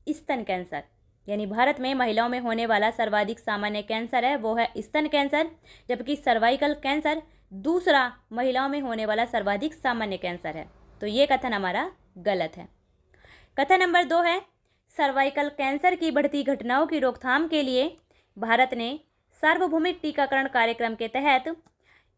स्तन कैंसर। यानी भारत में महिलाओं में होने वाला सर्वाधिक सामान्य कैंसर है वो है स्तन कैंसर, जबकि सर्वाइकल कैंसर दूसरा महिलाओं में होने वाला सर्वाधिक सामान्य कैंसर है। तो ये कथन हमारा गलत है। कथन नंबर 2 है, सर्वाइकल कैंसर की बढ़ती घटनाओं की रोकथाम के लिए भारत ने सार्वभौमिक टीकाकरण कार्यक्रम के तहत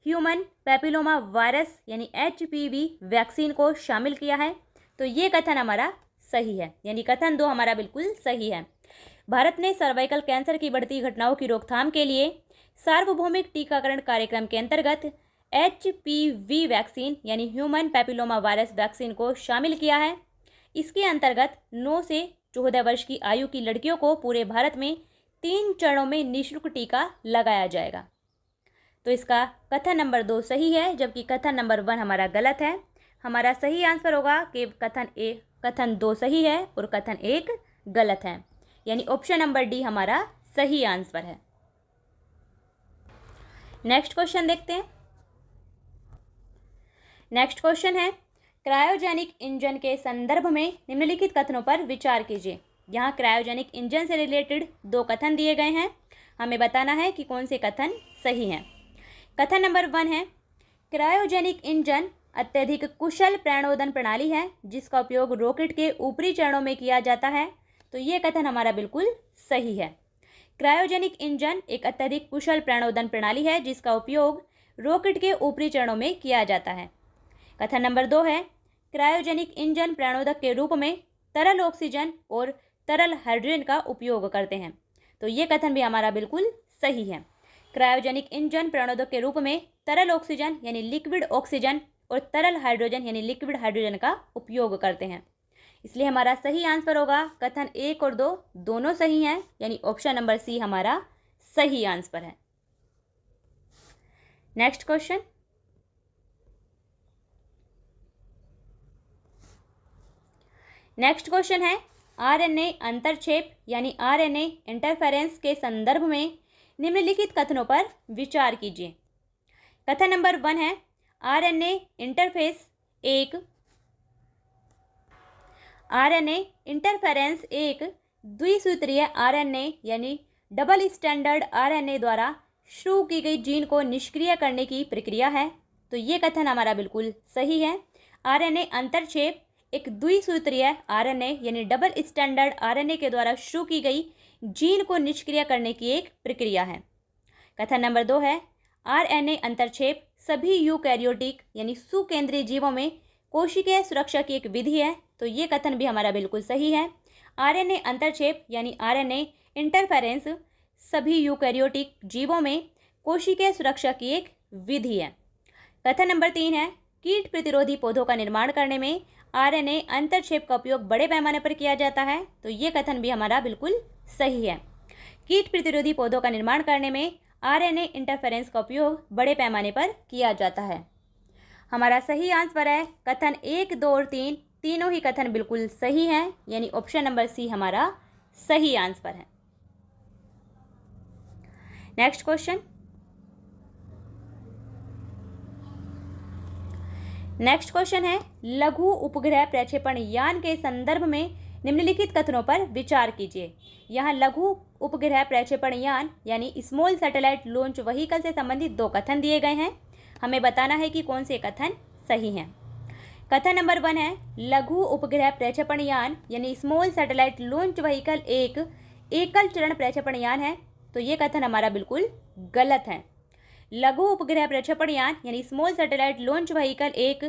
ह्यूमन पैपिलोमा वायरस यानी HPV वैक्सीन को शामिल किया है। तो ये कथन हमारा सही है, यानी कथन 2 हमारा बिल्कुल सही है। भारत ने सर्वाइकल कैंसर की बढ़ती घटनाओं की रोकथाम के लिए सार्वभौमिक टीकाकरण कार्यक्रम के अंतर्गत HPV वैक्सीन यानी ह्यूमन पैपिलोमा वायरस वैक्सीन को शामिल किया है। इसके अंतर्गत 9 से 14 वर्ष की आयु की लड़कियों को पूरे भारत में 3 चरणों में निःशुल्क टीका लगाया जाएगा। तो इसका कथन नंबर 2 सही है, जबकि कथन नंबर 1 हमारा गलत है। हमारा सही आंसर होगा कि कथन 2 सही है और कथन 1 गलत है, यानी ऑप्शन नंबर डी हमारा सही आंसर है। नेक्स्ट क्वेश्चन देखते हैं। नेक्स्ट क्वेश्चन है, क्रायोजेनिक इंजन के संदर्भ में निम्नलिखित कथनों पर विचार कीजिए। यहाँ क्रायोजेनिक इंजन से रिलेटेड 2 कथन दिए गए हैं, हमें बताना है कि कौन से कथन सही हैं। कथन नंबर 1 है, क्रायोजेनिक इंजन अत्यधिक कुशल प्राणोदन प्रणाली है जिसका उपयोग रॉकेट के ऊपरी चरणों में किया जाता है। तो ये कथन हमारा बिल्कुल सही है। क्रायोजेनिक इंजन एक अत्यधिक कुशल प्राणोदन प्रणाली है जिसका उपयोग रॉकेट के ऊपरी चरणों में किया जाता है। कथन नंबर 2 है, क्रायोजेनिक इंजन प्राणोदक के रूप में तरल ऑक्सीजन और तरल हाइड्रोजन का उपयोग करते हैं। तो ये कथन भी हमारा बिल्कुल सही है। क्रायोजेनिक इंजन प्राणोदक के रूप में तरल ऑक्सीजन यानी लिक्विड ऑक्सीजन और तरल हाइड्रोजन यानी लिक्विड हाइड्रोजन का उपयोग करते हैं। इसलिए हमारा सही आंसर होगा कथन 1 और 2 दोनों सही हैं, यानी ऑप्शन नंबर सी हमारा सही आंसर है। नेक्स्ट क्वेश्चन, है RNA अंतरक्षेप यानी RNA इंटरफेरेंस के संदर्भ में निम्नलिखित कथनों पर विचार कीजिए। कथन नंबर 1 है, RNA इंटरफेरेंस एक द्विसूत्रीय RNA यानी डबल स्टैंडर्ड RNA द्वारा शुरू की गई जीन को निष्क्रिय करने की प्रक्रिया है। तो ये कथन हमारा बिल्कुल सही है। RNA अंतरक्षेप एक द्विसूत्रीय RNA यानी डबल स्टैंडर्ड RNA के द्वारा शुरू की गई जीन को निष्क्रिय करने की एक प्रक्रिया है। कथन नंबर 2 है, RNA अंतरक्षेप सभी यूकैरियोटिक यानी सुकेंद्रीय जीवों में कोशिकीय सुरक्षा की एक विधि है। तो ये कथन भी हमारा बिल्कुल सही है। RNA अंतरक्षेप यानी RNA इंटरफेरेंस सभी यूकैरियोटिक जीवों में कोशिकीय सुरक्षा की एक विधि है। कथन नंबर 3 है, कीट प्रतिरोधी पौधों का निर्माण करने में RNA अंतरक्षेप का उपयोग बड़े पैमाने पर किया जाता है। तो ये कथन भी हमारा बिल्कुल सही है। कीट प्रतिरोधी पौधों का निर्माण करने में RNA इंटरफेरेंस का उपयोग बड़े पैमाने पर किया जाता है। हमारा सही आंसर है कथन 1, 2 और 3 तीनों ही कथन बिल्कुल सही हैं, यानी ऑप्शन नंबर सी हमारा सही आंसर है। नेक्स्ट क्वेश्चन, नेक्स्ट क्वेश्चन है, लघु उपग्रह प्रक्षेपण यान के संदर्भ में निम्नलिखित कथनों पर विचार कीजिए। यहाँ लघु उपग्रह प्रक्षेपण यान यानी स्मॉल सैटेलाइट लॉन्च व्हीकल से संबंधित दो कथन दिए गए हैं। हमें बताना है कि कौन से कथन सही हैं। कथन नंबर 1 है, लघु उपग्रह प्रक्षेपण यान यानी स्मॉल सैटेलाइट लॉन्च व्हीकल एक एकल चरण प्रक्षेपण यान है। तो ये कथन हमारा बिल्कुल गलत है। लघु उपग्रह प्रक्षेपण यान यानी स्मॉल सैटेलाइट लॉन्च व्हीकल एक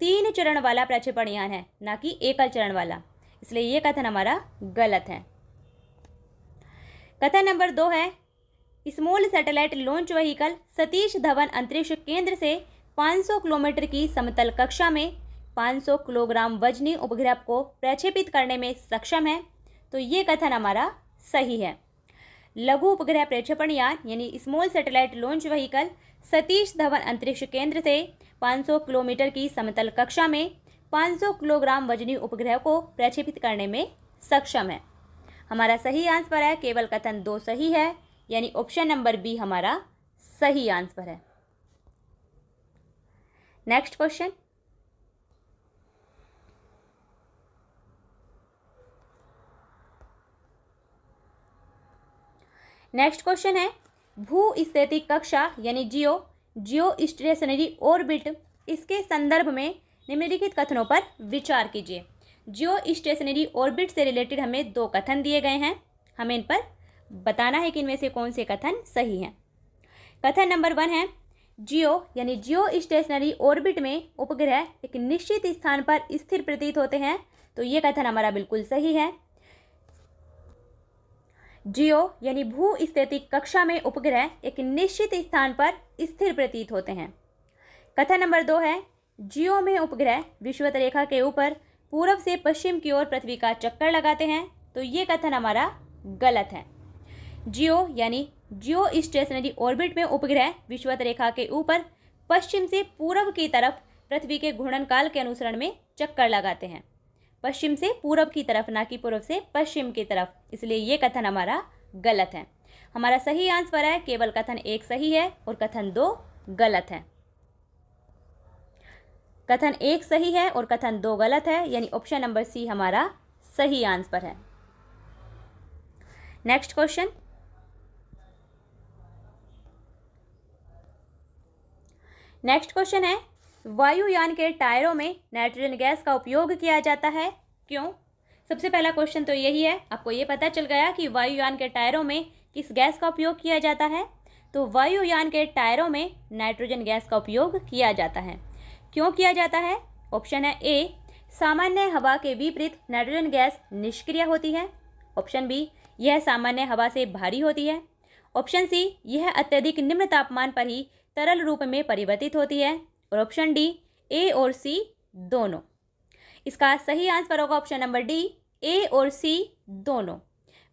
3 चरण वाला प्रक्षेपण यान है, ना कि एकल चरण वाला, इसलिए ये कथन हमारा गलत है। कथन नंबर 2 है, small satellite launch vehicle Satish Dhawan अंतरिक्ष केंद्र से 500 किलोमीटर की समतल कक्षा में 500 किलोग्राम वजनी उपग्रह को प्रक्षेपित करने में सक्षम है। तो ये कथन हमारा सही है। लघु उपग्रह प्रक्षेपण यान यानी small satellite launch vehicle Satish Dhawan अंतरिक्ष केंद्र से 500 किलोमीटर की समतल कक्षा में 500 किलोग्राम वजनी उपग्रह को प्रक्षेपित करने में सक्षम है। हमारा सही आंसर है, केवल कथन 2 सही है, यानी ऑप्शन नंबर बी हमारा सही आंसर है। नेक्स्ट क्वेश्चन, नेक्स्ट क्वेश्चन है, भू-स्थितिक कक्षा यानी जियो स्टेशनरी ऑर्बिट, इसके संदर्भ में निम्नलिखित कथनों पर विचार कीजिए। जियो स्टेशनरी ऑर्बिट से रिलेटेड हमें 2 कथन दिए गए हैं। हमें इन पर बताना है कि इनमें से कौन से कथन सही हैं। कथन नंबर 1 है, जियो स्टेशनरी ऑर्बिट में उपग्रह एक निश्चित स्थान पर स्थिर प्रतीत होते हैं। तो ये कथन हमारा बिल्कुल सही है। जियो यानी भू स्थितिक कक्षा में उपग्रह एक निश्चित स्थान पर स्थिर प्रतीत होते हैं। कथन नंबर 2 है, जियो में उपग्रह विषुवत रेखा के ऊपर पूर्व से पश्चिम की ओर पृथ्वी का चक्कर लगाते हैं। तो ये कथन हमारा गलत है। जियो स्टेशनरी ऑर्बिट में उपग्रह विषुवत रेखा के ऊपर पश्चिम से पूर्व की तरफ पृथ्वी के घूर्णनकाल के अनुसरण में चक्कर लगाते हैं। पश्चिम से पूर्व की तरफ, ना कि पूर्व से पश्चिम की तरफ, इसलिए ये कथन हमारा गलत है। हमारा सही आंसर है, केवल कथन 1 सही है और कथन 2 गलत है। कथन 1 सही है और कथन 2 गलत है, यानी ऑप्शन नंबर सी हमारा सही आंसर है। नेक्स्ट क्वेश्चन, नेक्स्ट क्वेश्चन है, वायुयान के टायरों में नाइट्रोजन गैस का उपयोग किया जाता है, क्यों? सबसे पहला क्वेश्चन तो यही है, आपको ये पता चल गया कि वायुयान के टायरों में किस गैस का उपयोग किया जाता है। तो वायुयान के टायरों में नाइट्रोजन गैस का उपयोग किया जाता है। क्यों किया जाता है? ऑप्शन है ए, सामान्य हवा के विपरीत नाइट्रोजन गैस निष्क्रिय होती है। ऑप्शन बी, यह सामान्य हवा से भारी होती है। ऑप्शन सी, यह अत्यधिक निम्न तापमान पर ही तरल रूप में परिवर्तित होती है। और ऑप्शन डी, ए और सी दोनों। इसका सही आंसर होगा ऑप्शन नंबर डी, ए और सी दोनों।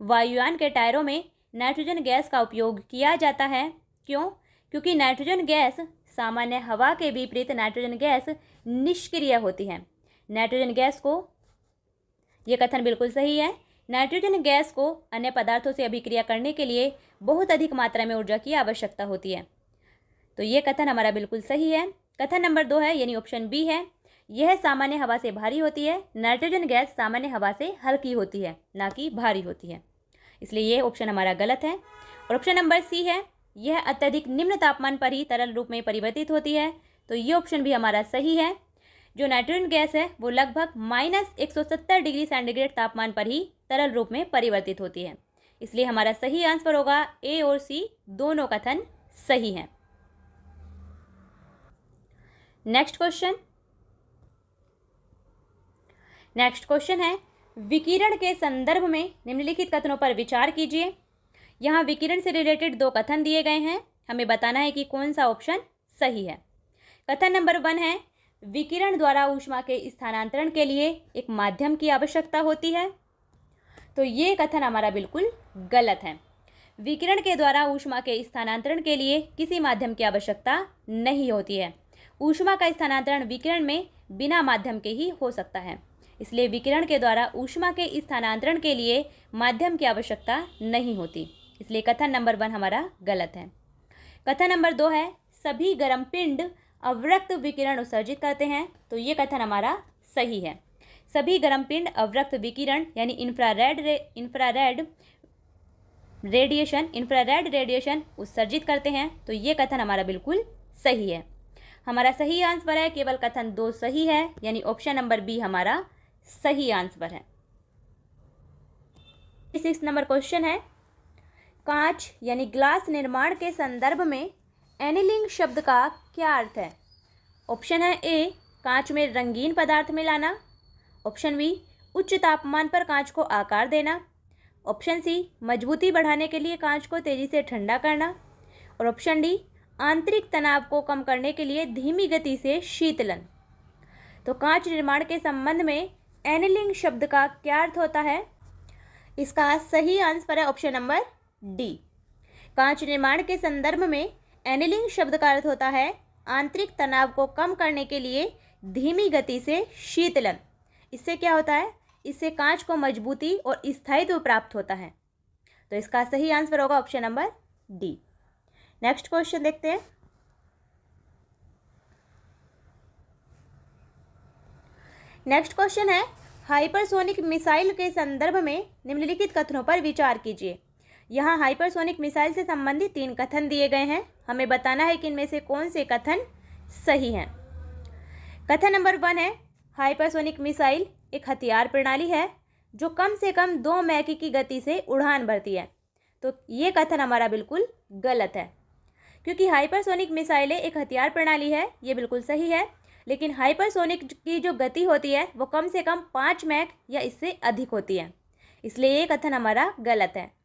वायुयान के टायरों में नाइट्रोजन गैस का उपयोग किया जाता है। क्यों? क्योंकि नाइट्रोजन गैस सामान्य हवा के विपरीत नाइट्रोजन गैस निष्क्रिय होती है। नाइट्रोजन गैस को, यह कथन बिल्कुल सही है, नाइट्रोजन गैस को अन्य पदार्थों से अभिक्रिया करने के लिए बहुत अधिक मात्रा में ऊर्जा की आवश्यकता होती है। तो ये कथन हमारा बिल्कुल सही है। कथन नंबर 2 है, यानी ऑप्शन बी है, यह सामान्य हवा से भारी होती है। नाइट्रोजन गैस सामान्य हवा से हल्की होती है, ना कि भारी होती है, इसलिए ये ऑप्शन हमारा गलत है। और ऑप्शन नंबर सी है, यह अत्यधिक निम्न तापमान पर ही तरल रूप में परिवर्तित होती है। तो ये ऑप्शन भी हमारा सही है। जो नाइट्रोजन गैस है वो लगभग -170 डिग्री सेंटीग्रेड तापमान पर ही तरल रूप में परिवर्तित होती है, इसलिए हमारा सही आंसर होगा ए और सी दोनों कथन सही हैं। नेक्स्ट क्वेश्चन है, विकिरण के संदर्भ में निम्नलिखित कथनों पर विचार कीजिए। यहाँ विकिरण से रिलेटेड 2 कथन दिए गए हैं, हमें बताना है कि कौन सा ऑप्शन सही है। कथन नंबर 1 है, विकिरण द्वारा ऊष्मा के स्थानांतरण के लिए एक माध्यम की आवश्यकता होती है। तो ये कथन हमारा बिल्कुल गलत है। विकिरण के द्वारा ऊष्मा के स्थानांतरण के लिए किसी माध्यम की आवश्यकता नहीं होती है। ऊष्मा का स्थानांतरण विकिरण में बिना माध्यम के ही हो सकता है, इसलिए विकिरण के द्वारा ऊष्मा के स्थानांतरण के लिए माध्यम की आवश्यकता नहीं होती, इसलिए कथन नंबर 1 हमारा गलत है। कथन नंबर 2 है, सभी गर्म पिंड अवरक्त विकिरण उत्सर्जित करते हैं, तो ये कथन हमारा सही है। सभी गर्म पिंड अवरक्त विकिरण यानी इंफ्रारेड रेडिएशन उत्सर्जित करते हैं, तो ये कथन हमारा बिल्कुल सही है। हमारा सही आंसर है केवल कथन 2 सही है, यानी ऑप्शन नंबर बी हमारा सही आंसर है। 6 नंबर क्वेश्चन है, कांच यानी ग्लास निर्माण के संदर्भ में एनीलिंग शब्द का क्या अर्थ है? ऑप्शन है ए, कांच में रंगीन पदार्थ मिलाना। ऑप्शन बी, उच्च तापमान पर कांच को आकार देना। ऑप्शन सी, मजबूती बढ़ाने के लिए कांच को तेजी से ठंडा करना। और ऑप्शन डी, आंतरिक तनाव को कम करने के लिए धीमी गति से शीतलन। तो कांच निर्माण के संबंध में एनीलिंग शब्द का क्या अर्थ होता है? इसका सही आंसर है ऑप्शन नंबर डी। कांच निर्माण के संदर्भ में एनीलिंग शब्द का अर्थ होता है आंतरिक तनाव को कम करने के लिए धीमी गति से शीतलन। इससे क्या होता है? इससे कांच को मजबूती और स्थायित्व प्राप्त होता है। तो इसका सही आंसर होगा option number D. Next question देखते हैं। नेक्स्ट क्वेश्चन है, हाइपरसोनिक मिसाइल के संदर्भ में निम्नलिखित कथनों पर विचार कीजिए। यहाँ हाइपरसोनिक मिसाइल से संबंधित 3 कथन दिए गए हैं। हमें बताना है कि इनमें से कौन से कथन सही हैं। कथन नंबर 1 है, हाइपरसोनिक मिसाइल एक हथियार प्रणाली है जो कम से कम 2 मैक की गति से उड़ान भरती है। तो ये कथन हमारा बिल्कुल गलत है, क्योंकि हाइपरसोनिक मिसाइलें एक हथियार प्रणाली है, ये बिल्कुल सही है। लेकिन हाइपरसोनिक की जो गति होती है वो कम से कम 5 मैक या इससे अधिक होती है, इसलिए ये कथन हमारा गलत है।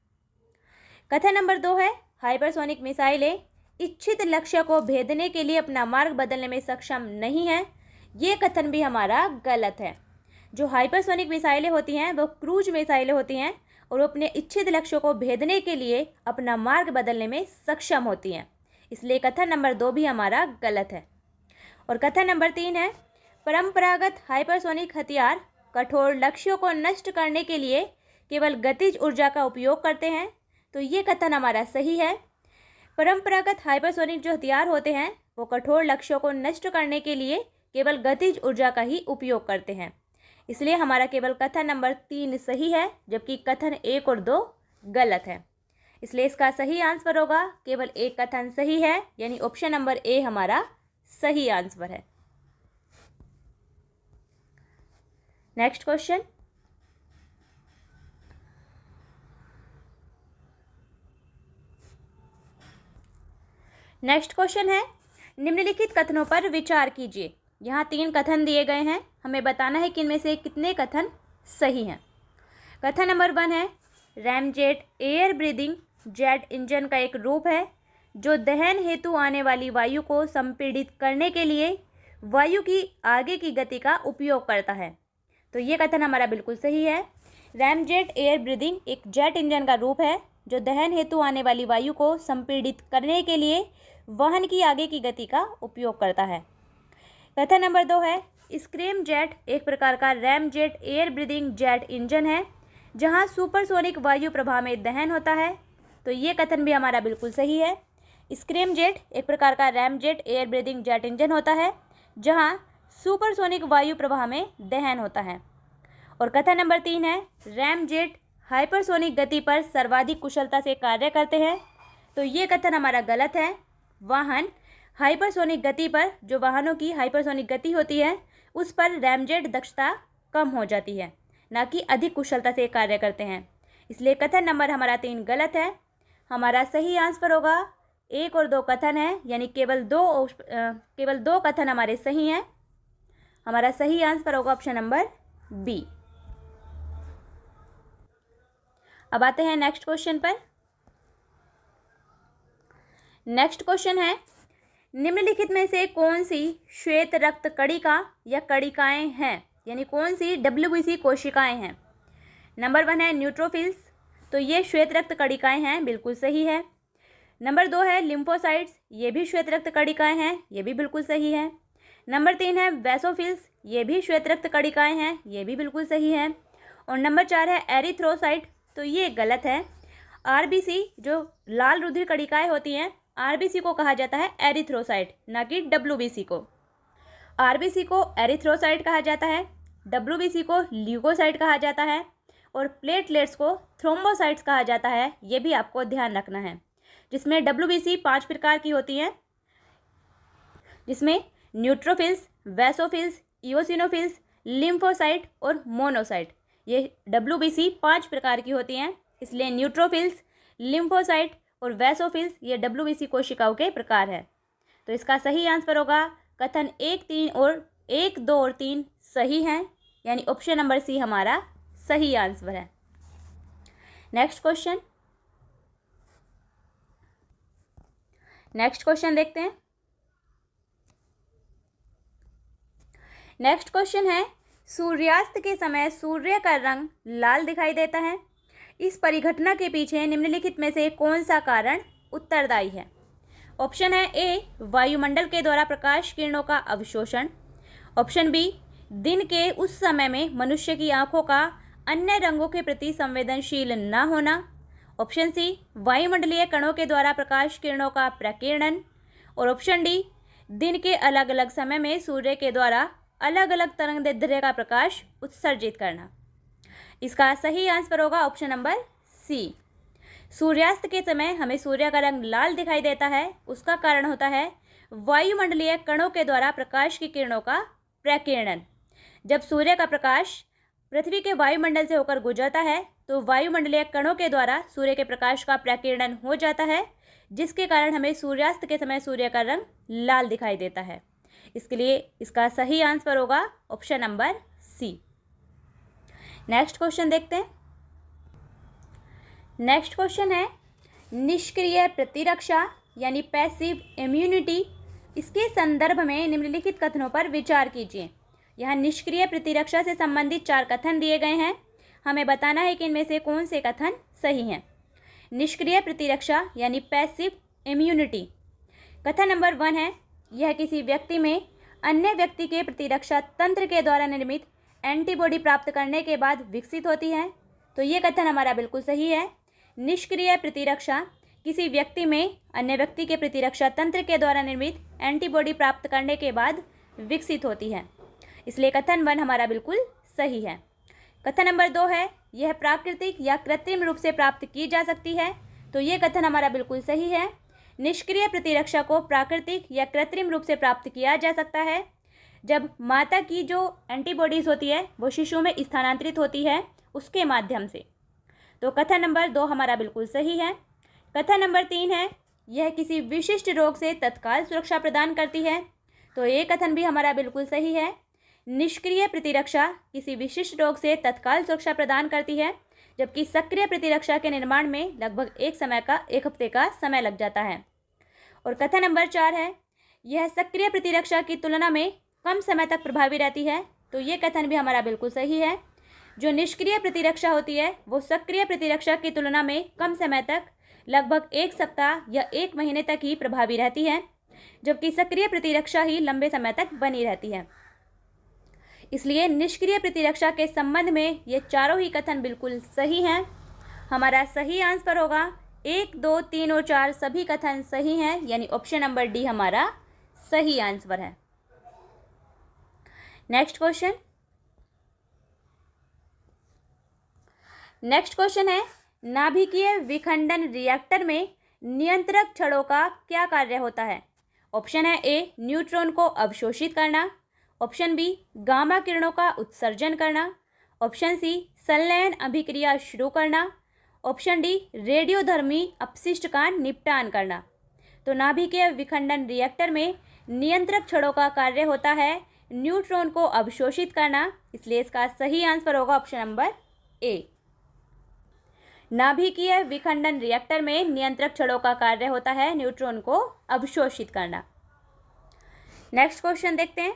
कथन नंबर 2 है, हाइपरसोनिक मिसाइलें इच्छित लक्ष्य को भेदने के लिए अपना मार्ग बदलने में सक्षम नहीं है। ये कथन भी हमारा गलत है। जो हाइपरसोनिक मिसाइलें होती हैं वो क्रूज मिसाइलें होती हैं और वो अपने इच्छित लक्ष्यों को भेदने के लिए अपना मार्ग बदलने में सक्षम होती हैं, इसलिए कथन नंबर 2 भी हमारा गलत है। और कथन नंबर 3 है, परंपरागत हाइपरसोनिक हथियार कठोर लक्ष्यों को नष्ट करने के लिए केवल गतिज ऊर्जा का उपयोग करते हैं। तो ये कथन हमारा सही है। परंपरागत हाइपरसोनिक जो हथियार होते हैं वो कठोर लक्ष्यों को नष्ट करने के लिए केवल गतिज ऊर्जा का ही उपयोग करते हैं, इसलिए हमारा केवल कथन नंबर 3 सही है, जबकि कथन 1 और 2 गलत है। इसलिए इसका सही आंसर होगा केवल एक कथन सही है, यानी ऑप्शन नंबर ए हमारा सही आंसर है। नेक्स्ट क्वेश्चन, है, निम्नलिखित कथनों पर विचार कीजिए। यहाँ 3 कथन दिए गए हैं, हमें बताना है कि इनमें से कितने कथन सही हैं। कथन नंबर 1 है, ramjet air breathing jet engine का एक रूप है जो दहन हेतु आने वाली वायु को संपीड़ित करने के लिए वायु की आगे की गति का उपयोग करता है। तो ये कथन हमारा बिल्कुल सही है। रैमजेट एयर ब्रीदिंग एक जेट इंजन का रूप है जो दहन हेतु आने वाली वायु को संपीड़ित करने के लिए वाहन की आगे की गति का उपयोग करता है। कथन नंबर 2 है, स्क्रेम जेट एक प्रकार का ramjet air breathing jet engine है जहां सुपरसोनिक वायु प्रवाह में दहन होता है। तो ये कथन भी हमारा बिल्कुल सही है। स्क्रेम जेट एक प्रकार का ramjet air breathing jet engine होता है जहां सुपरसोनिक वायु प्रवाह में दहन होता है। और कथन नंबर 3 है, रैमजेट हाइपरसोनिक गति पर सर्वाधिक कुशलता से कार्य करते हैं। तो ये कथन हमारा गलत है। वाहन हाइपरसोनिक गति पर, जो वाहनों की हाइपरसोनिक गति होती है उस पर रैमजेट दक्षता कम हो जाती है, ना कि अधिक कुशलता से कार्य करते हैं, इसलिए कथन नंबर हमारा 3 गलत है। हमारा सही आंसर होगा 1 और 2 कथन है, यानी केवल दो कथन हमारे सही हैं। हमारा सही आंसर होगा ऑप्शन नंबर बी। अब आते हैं नेक्स्ट क्वेश्चन पर। नेक्स्ट क्वेश्चन है, निम्नलिखित में से कौन सी श्वेत रक्त कणिका या कणिकाएं हैं, यानी कौन सी WBC कोशिकाएं हैं। नंबर 1 है न्यूट्रोफिल्स, तो ये श्वेत रक्त कणिकाएं हैं, बिल्कुल सही है। नंबर 2 है लिम्फोसाइट्स, ये भी श्वेत रक्त कणिकाएं हैं, ये भी बिल्कुल सही है। नंबर 3 है बेसोफिल्स, ये भी श्वेत रक्त कणिकाएं हैं, ये भी बिल्कुल सही है। और नंबर 4 है एरिथ्रोसाइट, तो ये गलत है। RBC जो लाल रुधिर कणिकाएं होती हैं आरबीसी को कहा जाता है एरिथ्रोसाइट, ना कि डब्ल्यूबीसी को। आरबीसी को एरिथ्रोसाइट कहा जाता है, डब्ल्यूबीसी को ल्यूकोसाइट कहा जाता है और प्लेटलेट्स को थ्रोम्बोसाइट्स कहा जाता है। ये भी आपको ध्यान रखना है। जिसमें डब्ल्यूबीसी 5 प्रकार की होती हैं, जिसमें न्यूट्रोफिल्स, वैसोफिल्स, इओसिनोफिल्स, लिम्फोसाइट और मोनोसाइट। ये डब्ल्यूबीसी 5 प्रकार की होती हैं, इसलिए न्यूट्रोफिल्स, लिम्फोसाइट और वैसोफिल्स ये डब्ल्यूबीसी कोशिकाओं के प्रकार है। तो इसका सही आंसर होगा कथन 1, 3 और 1, 2 और 3 सही हैं, यानी ऑप्शन नंबर सी हमारा सही आंसर है। नेक्स्ट क्वेश्चन देखते हैं। नेक्स्ट क्वेश्चन है, सूर्यास्त के समय सूर्य का रंग लाल दिखाई देता है। इस परिघटना के पीछे निम्नलिखित में से कौन सा कारण उत्तरदायी है? ऑप्शन है ए, वायुमंडल के द्वारा प्रकाश किरणों का अवशोषण। ऑप्शन बी, दिन के उस समय में मनुष्य की आंखों का अन्य रंगों के प्रति संवेदनशील न होना। ऑप्शन सी, वायुमंडलीय कणों के द्वारा प्रकाश किरणों का प्रकीर्णन। और ऑप्शन डी, दिन के अलग अलग समय में सूर्य के द्वारा अलग अलग तरंगदैर्ध्य का प्रकाश उत्सर्जित करना। इसका सही आंसर होगा ऑप्शन नंबर सी। सूर्यास्त के समय हमें सूर्य का रंग लाल दिखाई देता है, उसका कारण होता है वायुमंडलीय कणों के द्वारा प्रकाश की किरणों का प्रकीर्णन। जब सूर्य का प्रकाश पृथ्वी के वायुमंडल से होकर गुजरता है तो वायुमंडलीय कणों के द्वारा सूर्य के प्रकाश का प्रकीर्णन हो जाता है, जिसके कारण हमें सूर्यास्त के समय सूर्य का रंग लाल दिखाई देता है। इसके लिए इसका सही आंसर होगा option number C. Next question देखते हैं। नेक्स्ट क्वेश्चन है, निष्क्रिय प्रतिरक्षा यानी पैसिव इम्यूनिटी, इसके संदर्भ में निम्नलिखित कथनों पर विचार कीजिए। यहाँ निष्क्रिय प्रतिरक्षा से संबंधित 4 कथन दिए गए हैं, हमें बताना है कि इनमें से कौन से कथन सही हैं। निष्क्रिय प्रतिरक्षा यानी पैसिव इम्यूनिटी, कथन नंबर 1 है, यह किसी व्यक्ति में अन्य व्यक्ति के प्रतिरक्षा तंत्र के द्वारा निर्मित एंटीबॉडी प्राप्त करने के बाद विकसित होती है। तो ये कथन हमारा बिल्कुल सही है। निष्क्रिय प्रतिरक्षा किसी व्यक्ति में अन्य व्यक्ति के प्रतिरक्षा तंत्र के द्वारा निर्मित एंटीबॉडी प्राप्त करने के बाद विकसित होती है, इसलिए कथन 1 हमारा बिल्कुल सही है। कथन नंबर 2 है, यह प्राकृतिक या कृत्रिम रूप से प्राप्त की जा सकती है। तो ये कथन हमारा बिल्कुल सही है। निष्क्रिय प्रतिरक्षा को प्राकृतिक या कृत्रिम रूप से प्राप्त किया जा सकता है जब माता की जो एंटीबॉडीज़ होती है वो शिशु में स्थानांतरित होती है उसके माध्यम से। तो कथन नंबर 2 हमारा बिल्कुल सही है। कथन नंबर 3 है, यह किसी विशिष्ट रोग से तत्काल सुरक्षा प्रदान करती है। तो ये कथन भी हमारा बिल्कुल सही है। निष्क्रिय प्रतिरक्षा किसी विशिष्ट रोग से तत्काल सुरक्षा प्रदान करती है, जबकि सक्रिय प्रतिरक्षा के निर्माण में लगभग 1 हफ्ते का समय लग जाता है। और कथन नंबर 4 है, यह सक्रिय प्रतिरक्षा की तुलना में कम समय तक प्रभावी रहती है। तो ये कथन भी हमारा बिल्कुल सही है। जो निष्क्रिय प्रतिरक्षा होती है वो सक्रिय प्रतिरक्षा की तुलना में कम समय तक, लगभग 1 सप्ताह या 1 महीने तक ही प्रभावी रहती है, जबकि सक्रिय प्रतिरक्षा ही लंबे समय तक बनी रहती है। इसलिए निष्क्रिय प्रतिरक्षा के संबंध में ये चारों ही कथन बिल्कुल सही हैं। हमारा सही आंसर होगा 1, 2, 3 और 4 सभी कथन सही हैं, यानी ऑप्शन नंबर डी हमारा सही आंसर है। नेक्स्ट क्वेश्चन है, नाभिकीय विखंडन रिएक्टर में नियंत्रक छड़ों का क्या कार्य होता है? ऑप्शन है ए, न्यूट्रॉन को अवशोषित करना। ऑप्शन बी, गामा किरणों का उत्सर्जन करना। ऑप्शन सी, संलयन अभिक्रिया शुरू करना। ऑप्शन डी, रेडियोधर्मी अपशिष्ट का निपटान करना। तो नाभिकीय विखंडन रिएक्टर में नियंत्रक छड़ों का कार्य होता है न्यूट्रॉन को अवशोषित करना, इसलिए इसका सही आंसर होगा ऑप्शन नंबर ए। नाभिकीय विखंडन रिएक्टर में नियंत्रक छड़ों का कार्य होता है न्यूट्रॉन को अवशोषित करना। नेक्स्ट क्वेश्चन देखते हैं।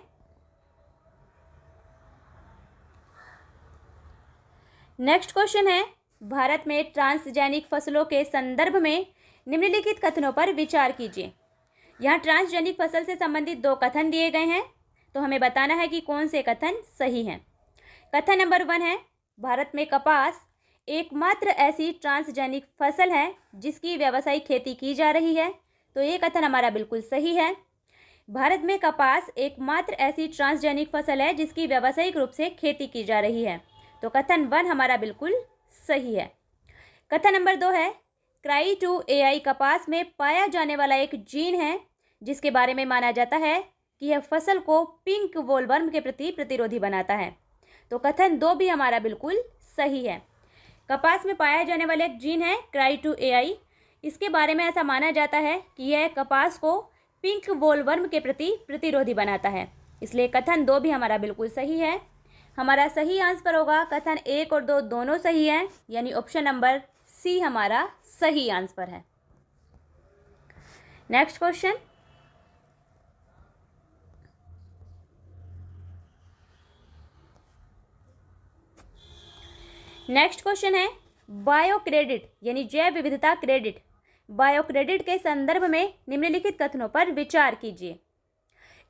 नेक्स्ट क्वेश्चन है, भारत में ट्रांसजेनिक फसलों के संदर्भ में निम्नलिखित कथनों पर विचार कीजिए। यहाँ ट्रांसजेनिक फसल से संबंधित 2 कथन दिए गए हैं, तो हमें बताना है कि कौन से कथन सही हैं। कथन नंबर 1 है, भारत में कपास एकमात्र ऐसी ट्रांसजेनिक फसल है जिसकी व्यावसायिक खेती की जा रही है। तो ये कथन हमारा बिल्कुल सही है। भारत में कपास एकमात्र ऐसी ट्रांसजेनिक फसल है जिसकी व्यावसायिक रूप से खेती की जा रही है। तो कथन 1 हमारा बिल्कुल सही है। कथन नंबर 2 है Cry2AI कपास में पाया जाने वाला एक जीन है जिसके बारे में माना जाता है कि यह फसल को पिंक बोलवर्म के प्रति प्रतिरोधी बनाता है। तो कथन 2 भी हमारा बिल्कुल सही है। कपास में पाया जाने वाला एक जीन है Cry2AI, इसके बारे में ऐसा माना जाता है कि यह कपास को पिंक बोलवर्म के प्रति प्रतिरोधी बनाता है, इसलिए कथन 2 भी हमारा बिल्कुल सही है। हमारा सही आंसर होगा कथन 1 और 2 दोनों सही हैं, यानी ऑप्शन नंबर सी हमारा सही आंसर है। नेक्स्ट क्वेश्चन, है बायो क्रेडिट यानी जैव विविधता क्रेडिट। बायो क्रेडिट के संदर्भ में निम्नलिखित कथनों पर विचार कीजिए।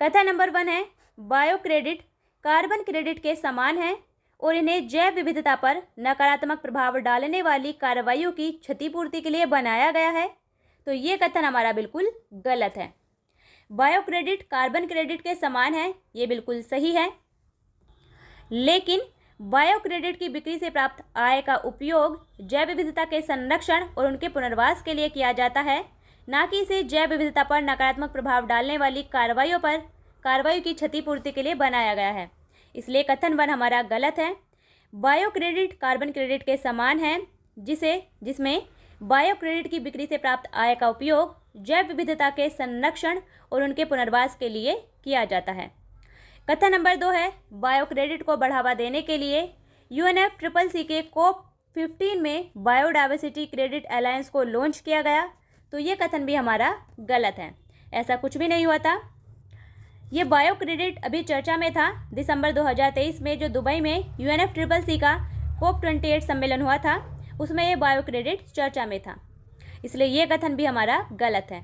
कथन नंबर 1 है बायो क्रेडिट कार्बन क्रेडिट के समान है और इन्हें जैव विविधता पर नकारात्मक प्रभाव डालने वाली कार्रवाइयों की क्षतिपूर्ति के लिए बनाया गया है। तो ये कथन हमारा बिल्कुल गलत है। बायो क्रेडिट कार्बन क्रेडिट के समान है, ये बिल्कुल सही है, लेकिन बायो क्रेडिट की बिक्री से प्राप्त आय का उपयोग जैव विविधता के संरक्षण और उनके पुनर्वास के लिए किया जाता है, ना कि इसे जैव विविधता पर नकारात्मक प्रभाव डालने वाली कार्रवाइयों की क्षतिपूर्ति के लिए बनाया गया है, इसलिए कथन 1 हमारा गलत है। बायो क्रेडिट कार्बन क्रेडिट के समान है जिसमें बायो क्रेडिट की बिक्री से प्राप्त आय का उपयोग जैव विविधता के संरक्षण और उनके पुनर्वास के लिए किया जाता है। कथन नंबर 2 है बायो क्रेडिट को बढ़ावा देने के लिए UNFCCC के COP15 में बायोडाइवर्सिटी क्रेडिट अलायंस को लॉन्च किया गया। तो ये कथन भी हमारा गलत है, ऐसा कुछ भी नहीं हुआ था। ये बायो क्रेडिट अभी चर्चा में था दिसंबर 2023 में, जो दुबई में UNFCCC का COP28 सम्मेलन हुआ था, उसमें ये बायो क्रेडिट चर्चा में था, इसलिए ये कथन भी हमारा गलत है।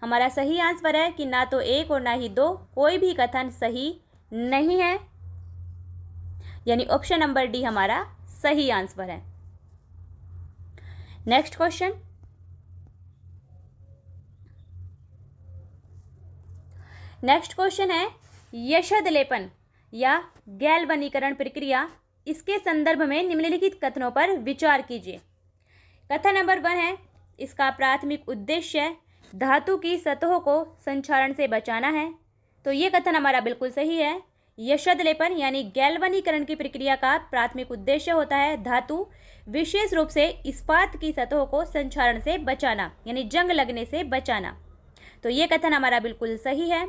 हमारा सही आंसर है कि ना तो 1 और ना ही 2, कोई भी कथन सही नहीं है, यानी ऑप्शन नंबर डी हमारा सही आंसर है। नेक्स्ट क्वेश्चन, है यशद लेपन या गैल्वनीकरण प्रक्रिया, इसके संदर्भ में निम्नलिखित कथनों पर विचार कीजिए। कथन नंबर 1 है इसका प्राथमिक उद्देश्य धातु की सतहों को संक्षारण से बचाना है। तो ये कथन हमारा बिल्कुल सही है। यशद लेपन यानी गैल्वनीकरण की प्रक्रिया का प्राथमिक उद्देश्य होता है धातु, विशेष रूप से इस्पात की सतहों को संक्षारण से बचाना, यानी जंग लगने से बचाना। तो ये कथन हमारा बिल्कुल सही है।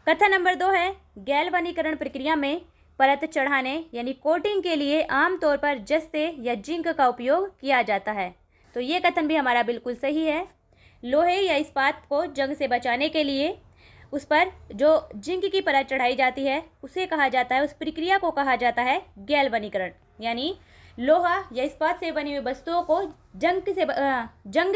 कथन नंबर 2 है गैल्वनीकरण प्रक्रिया में परत चढ़ाने यानी कोटिंग के लिए आमतौर पर जस्ते या जिंक का उपयोग किया जाता है। तो ये कथन भी हमारा बिल्कुल सही है। लोहे या इस्पात को जंग से बचाने के लिए उस पर जो जिंक की परत चढ़ाई जाती है उसे कहा जाता है, उस प्रक्रिया को कहा जाता है गैल्वनीकरण, यानी लोहा या इस्पात से बनी हुई वस्तुओं को जंग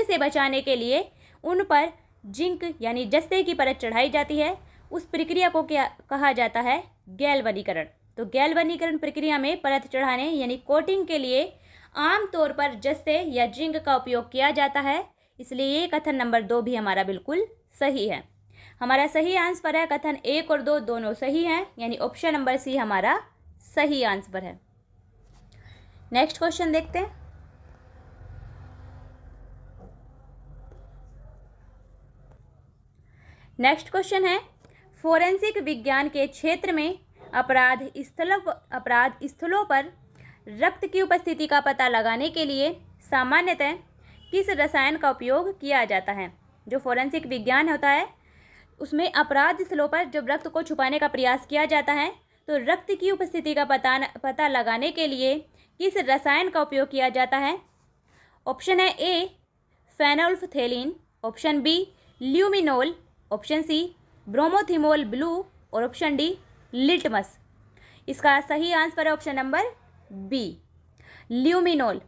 से बचाने के लिए उन पर जिंक यानी जस्ते की परत चढ़ाई जाती है, उस प्रक्रिया को क्या कहा जाता है, गैल्वनीकरण। तो गैल्वनीकरण प्रक्रिया में परत चढ़ाने यानी कोटिंग के लिए आमतौर पर जस्ते या जिंक का उपयोग किया जाता है, इसलिए ये कथन नंबर 2 भी हमारा बिल्कुल सही है। हमारा सही आंसर है कथन 1 और 2 दोनों सही हैं, यानी ऑप्शन नंबर सी हमारा सही आंसर है। नेक्स्ट क्वेश्चन देखते हैं। नेक्स्ट क्वेश्चन है फोरेंसिक विज्ञान के क्षेत्र में अपराध स्थलों पर रक्त की उपस्थिति का पता लगाने के लिए सामान्यतः किस रसायन का उपयोग किया जाता है। जो फोरेंसिक विज्ञान होता है उसमें अपराध स्थलों पर जब रक्त को छुपाने का प्रयास किया जाता है तो रक्त की उपस्थिति का पता लगाने के लिए किस रसायन का उपयोग किया जाता है। ऑप्शन है A phenolphthalein, option B luminol, option C bromothymol blue और ऑप्शन डी लिटमस। इसका सही आंसर है option number B luminol.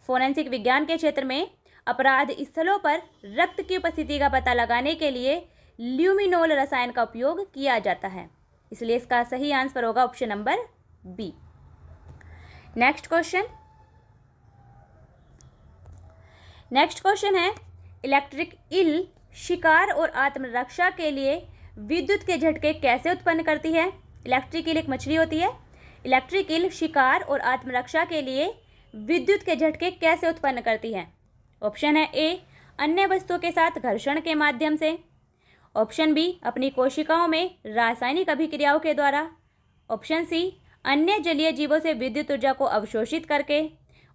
Forensic विज्ञान के क्षेत्र में अपराध स्थलों पर रक्त की उपस्थिति का पता लगाने के लिए ल्यूमिनोल रसायन का उपयोग किया जाता है, इसलिए इसका सही आंसर होगा option number B. Next question है इलेक्ट्रिक ईल शिकार और आत्मरक्षा के लिए विद्युत के झटके कैसे उत्पन्न करती है? इलेक्ट्रिक ईल एक मछली होती है। इलेक्ट्रिक ईल शिकार और आत्मरक्षा के लिए विद्युत के झटके कैसे उत्पन्न करती है? ऑप्शन है ए, अन्य वस्तुओं के साथ घर्षण के माध्यम से। ऑप्शन बी, अपनी कोशिकाओं में रासायनिक अभिक्रियाओं के द्वारा। ऑप्शन सी, अन्य जलीय जीवों से विद्युत ऊर्जा को अवशोषित करके।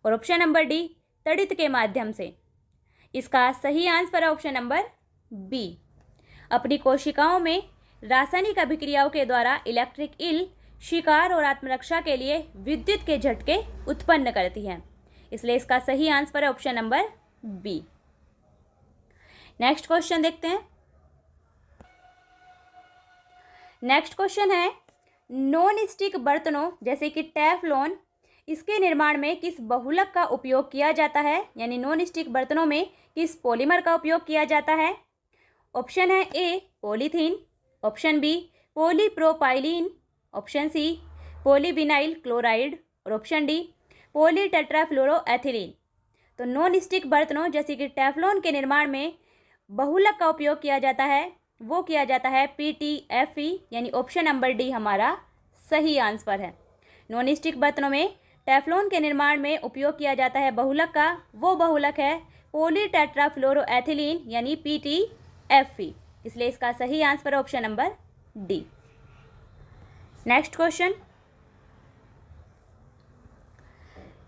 और ऑप्शन नंबर डी, तड़ित के माध्यम से। इसका सही आंसर है ऑप्शन नंबर बी, अपनी कोशिकाओं में रासायनिक अभिक्रियाओं के द्वारा इलेक्ट्रिक ईल शिकार और आत्मरक्षा के लिए विद्युत के झटके उत्पन्न करती है। इसलिए इसका सही आंसर है option number B. Next question देखते हैं। नेक्स्ट क्वेश्चन है, नॉन स्टिक बर्तनों जैसे कि टेफलॉन, इसके निर्माण में किस बहुलक का उपयोग किया जाता है? यानी नॉन स्टिक बर्तनों में किस पॉलीमर का उपयोग किया जाता है? ऑप्शन है A, polythene. Option B, polypropylene. Option C, polyvinyl chloride. और ऑप्शन डी, पॉलीटेट्राफ्लोरोएथिलीन। तो नॉन स्टिक बर्तनों जैसे कि टेफलॉन के निर्माण में बहुलक का उपयोग किया जाता है, वो किया जाता है PTFE, यानी ऑप्शन नंबर डी हमारा सही आंसर है। नॉन स्टिक बर्तनों में टेफलॉन के निर्माण में उपयोग किया जाता है बहुलक का, वो बहुलक है पॉलीटेट्राफ्लोरोएथिलीन यानी PTFE। इसलिए इसका सही आंसर है option number D. Next question.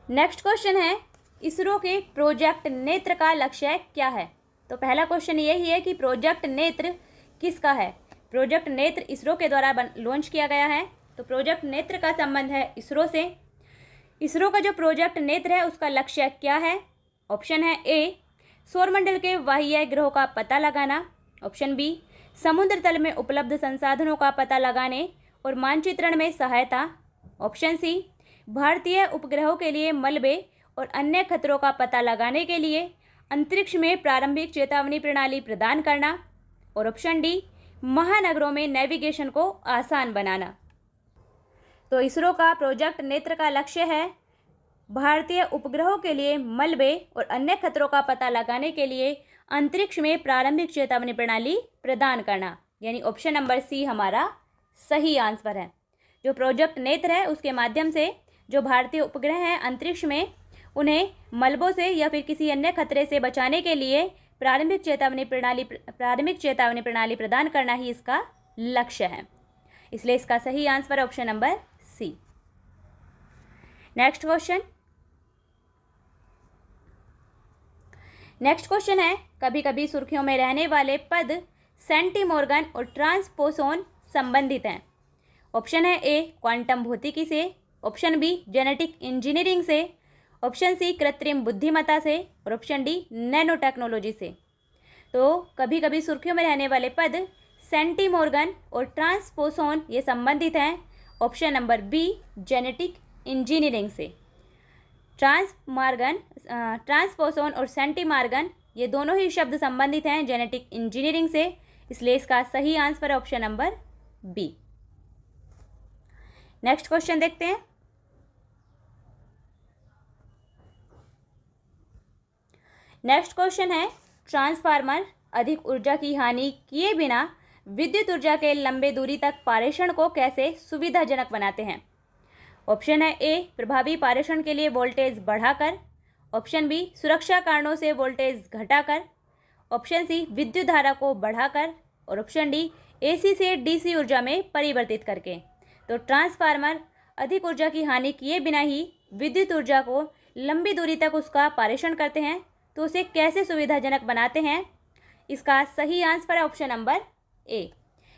Next question है, इसरो के प्रोजेक्ट नेत्र का लक्ष्य क्या है? तो पहला क्वेश्चन यही है कि प्रोजेक्ट नेत्र किसका है? प्रोजेक्ट नेत्र इसरो के द्वारा लॉन्च किया गया है। तो प्रोजेक्ट नेत्र का संबंध है इसरो से। इसरो का जो प्रोजेक्ट नेत्र है उसका लक्ष्य क्या है? ऑप्शन है ए, सौरमंडल के बाह्य ग्रहों का पता लगाना। ऑप्शन बी, समुद्र तल में उपलब्ध संसाधनों का पता लगाने और मानचित्रण में सहायता। ऑप्शन सी, भारतीय उपग्रहों के लिए मलबे और अन्य खतरों का पता लगाने के लिए अंतरिक्ष में प्रारंभिक चेतावनी प्रणाली प्रदान करना। और ऑप्शन डी, महानगरों में नेविगेशन को आसान बनाना। तो इसरो का प्रोजेक्ट नेत्र का लक्ष्य है भारतीय उपग्रहों के लिए मलबे और अन्य खतरों का पता लगाने के लिए अंतरिक्ष में प्रारंभिक चेतावनी प्रणाली प्रदान करना, यानी ऑप्शन नंबर सी हमारा सही आंसर है। जो प्रोजेक्ट नेत्र है उसके माध्यम से जो भारतीय उपग्रह हैं अंतरिक्ष में, उन्हें मलबों से या फिर किसी अन्य खतरे से बचाने के लिए प्रारंभिक चेतावनी प्रणाली प्रदान करना ही इसका लक्ष्य है। इसलिए इसका सही आंसर है option number C. Next question. Next question है, कभी कभी सुर्खियों में रहने वाले पद सेंटीमॉर्गन और ट्रांसपोसोन संबंधित हैं। ऑप्शन है ए, क्वांटम भौतिकी से। ऑप्शन बी, जेनेटिक इंजीनियरिंग से। ऑप्शन सी, कृत्रिम बुद्धिमत्ता से। और ऑप्शन डी, नैनो टेक्नोलॉजी से। तो कभी कभी सुर्खियों में रहने वाले पद सेंटीमॉर्गन और ट्रांसपोसोन ये संबंधित हैं। Option number B, genetic engineering से। ट्रांसपोसोन और सेंटीमॉर्गन ये दोनों ही शब्द संबंधित हैं जेनेटिक इंजीनियरिंग से। इसलिए इसका सही आंसर है option number B. Next question देखते हैं। नेक्स्ट क्वेश्चन है, ट्रांसफार्मर अधिक ऊर्जा की हानि किए बिना विद्युत ऊर्जा के लंबे दूरी तक पारेषण को कैसे सुविधाजनक बनाते हैं? ऑप्शन है ए, प्रभावी पारेषण के लिए वोल्टेज बढ़ाकर। ऑप्शन बी, सुरक्षा कारणों से वोल्टेज घटाकर। ऑप्शन सी, विद्युत धारा को बढ़ाकर। और ऑप्शन डी, AC से DC ऊर्जा में परिवर्तित करके। तो ट्रांसफार्मर अधिक ऊर्जा की हानि किए बिना ही विद्युत ऊर्जा को लंबी दूरी तक उसका पारेषण करते हैं, तो उसे कैसे सुविधाजनक बनाते हैं? इसका सही आंसर है ऑप्शन नंबर ए,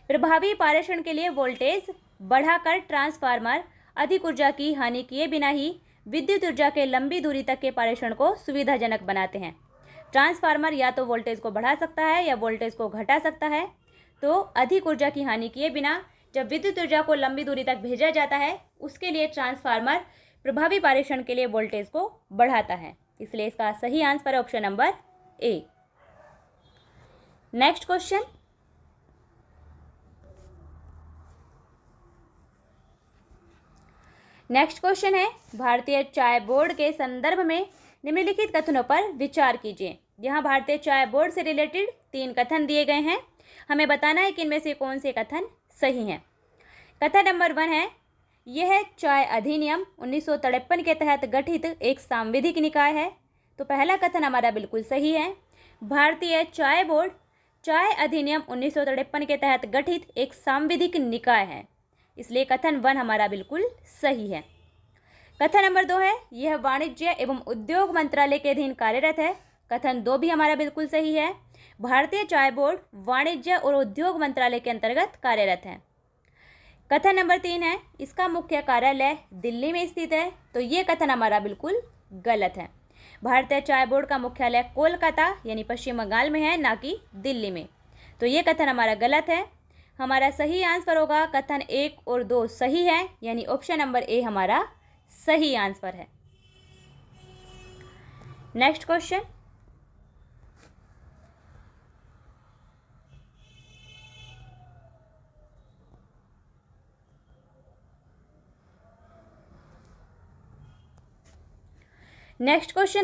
प्रभावी पारेषण के लिए वोल्टेज बढ़ाकर ट्रांसफार्मर अधिक ऊर्जा की हानि किए बिना ही विद्युत ऊर्जा के लंबी दूरी तक के पारेषण को सुविधाजनक बनाते हैं। ट्रांसफार्मर या तो वोल्टेज को बढ़ा सकता है या वोल्टेज को घटा सकता है। तो अधिक ऊर्जा की हानि किए बिना जब विद्युत ऊर्जा को लंबी दूरी तक भेजा जाता है, उसके लिए ट्रांसफार्मर प्रभावी पारेषण के लिए वोल्टेज को बढ़ाता है। इसलिए इसका सही आंसर है option number A. Next question. Next question है, भारतीय चाय बोर्ड के संदर्भ में निम्नलिखित कथनों पर विचार कीजिए। यहाँ भारतीय चाय बोर्ड से रिलेटेड 3 कथन दिए गए हैं। हमें बताना है कि इनमें से कौन से कथन सही हैं। कथन नंबर 1 है, यह चाय अधिनियम 1953 के तहत गठित एक सांविधिक निकाय है। तो पहला कथन हमारा बिल्कुल सही है। भारतीय चाय बोर्ड चाय अधिनियम 1953 के तहत गठित एक सांविधिक निकाय है, इसलिए कथन 1 हमारा बिल्कुल सही है। कथन नंबर 2 है, यह वाणिज्य एवं उद्योग मंत्रालय के अधीन कार्यरत है। कथन 2 भी हमारा बिल्कुल सही है। भारतीय चाय बोर्ड वाणिज्य और उद्योग मंत्रालय के अंतर्गत कार्यरत है। कथन नंबर 3 है, इसका मुख्य कार्यालय दिल्ली में स्थित है। तो ये कथन हमारा बिल्कुल गलत है। भारतीय चाय बोर्ड का मुख्यालय कोलकाता यानी पश्चिम बंगाल में है, ना कि दिल्ली में। तो ये कथन हमारा गलत है। हमारा सही आंसर होगा कथन 1 और 2 सही है, यानी ऑप्शन नंबर ए हमारा सही आंसर है। नेक्स्ट क्वेश्चन,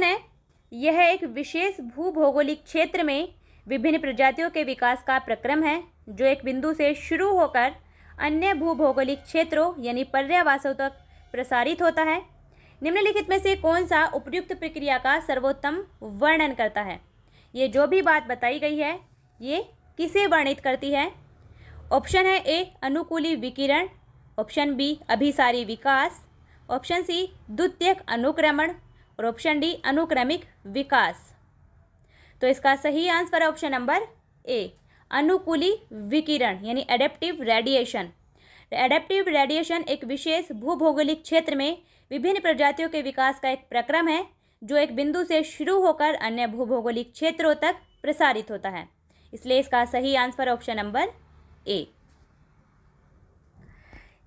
है, यह एक विशेष भूभौगोलिक क्षेत्र में विभिन्न प्रजातियों के विकास का प्रक्रम है, जो एक बिंदु से शुरू होकर अन्य भूभौगोलिक क्षेत्रों यानी पर्यावासों तक प्रसारित होता है। निम्नलिखित में से कौन सा उपयुक्त प्रक्रिया का सर्वोत्तम वर्णन करता है? ये जो भी बात बताई गई है ये किसे वर्णित करती है? ऑप्शन है ए अनुकूली विकिरण, ऑप्शन बी अभिसारी विकास, ऑप्शन सी द्वितीयक अनुक्रमण और ऑप्शन डी अनुक्रमिक विकास। तो इसका सही आंसर है ऑप्शन नंबर ए अनुकूली विकिरण यानी एडेप्टिव रेडिएशन। एडेप्टिव रेडिएशन एक विशेष भूभौगोलिक क्षेत्र में विभिन्न प्रजातियों के विकास का एक प्रक्रम है, जो एक बिंदु से शुरू होकर अन्य भूभौगोलिक क्षेत्रों तक प्रसारित होता है, इसलिए इसका सही answer option number A.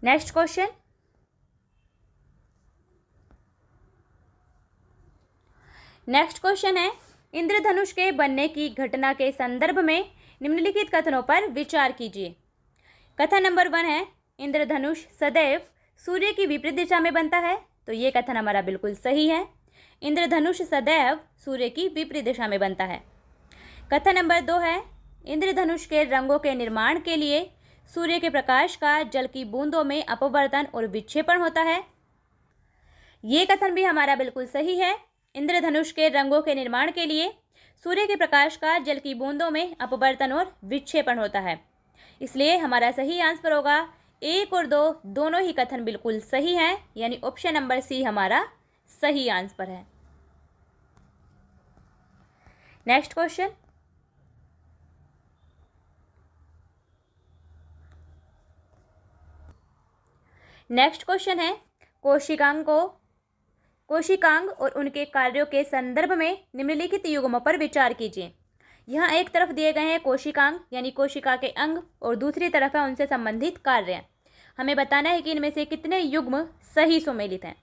Next question, है, इंद्रधनुष के बनने की घटना के संदर्भ में निम्नलिखित कथनों पर विचार कीजिए। कथन नंबर 1 है, इंद्रधनुष सदैव सूर्य की विपरीत दिशा में बनता है। तो ये कथन हमारा बिल्कुल सही है। इंद्रधनुष सदैव सूर्य की विपरीत दिशा में बनता है। कथन नंबर 2 है, इंद्रधनुष के रंगों के निर्माण के लिए सूर्य के प्रकाश का जल की बूंदों में अपवर्तन और विक्षेपण होता है। ये कथन भी हमारा बिल्कुल सही है। इंद्रधनुष के रंगों के निर्माण के लिए सूर्य के प्रकाश का जल की बूंदों में अपवर्तन और विक्षेपण होता है, इसलिए हमारा सही आंसर होगा 1 और 2 दोनों ही कथन बिल्कुल सही हैं, यानी ऑप्शन नंबर सी हमारा सही आंसर है। नेक्स्ट क्वेश्चन, है, कोशिकांग और उनके कार्यों के संदर्भ में निम्नलिखित युग्मों पर विचार कीजिए। यहाँ एक तरफ दिए गए हैं कोशिकांग यानी कोशिका के अंग और दूसरी तरफ है उनसे संबंधित कार्य। हमें बताना है कि इनमें से कितने युग्म सही सुमेलित हैं।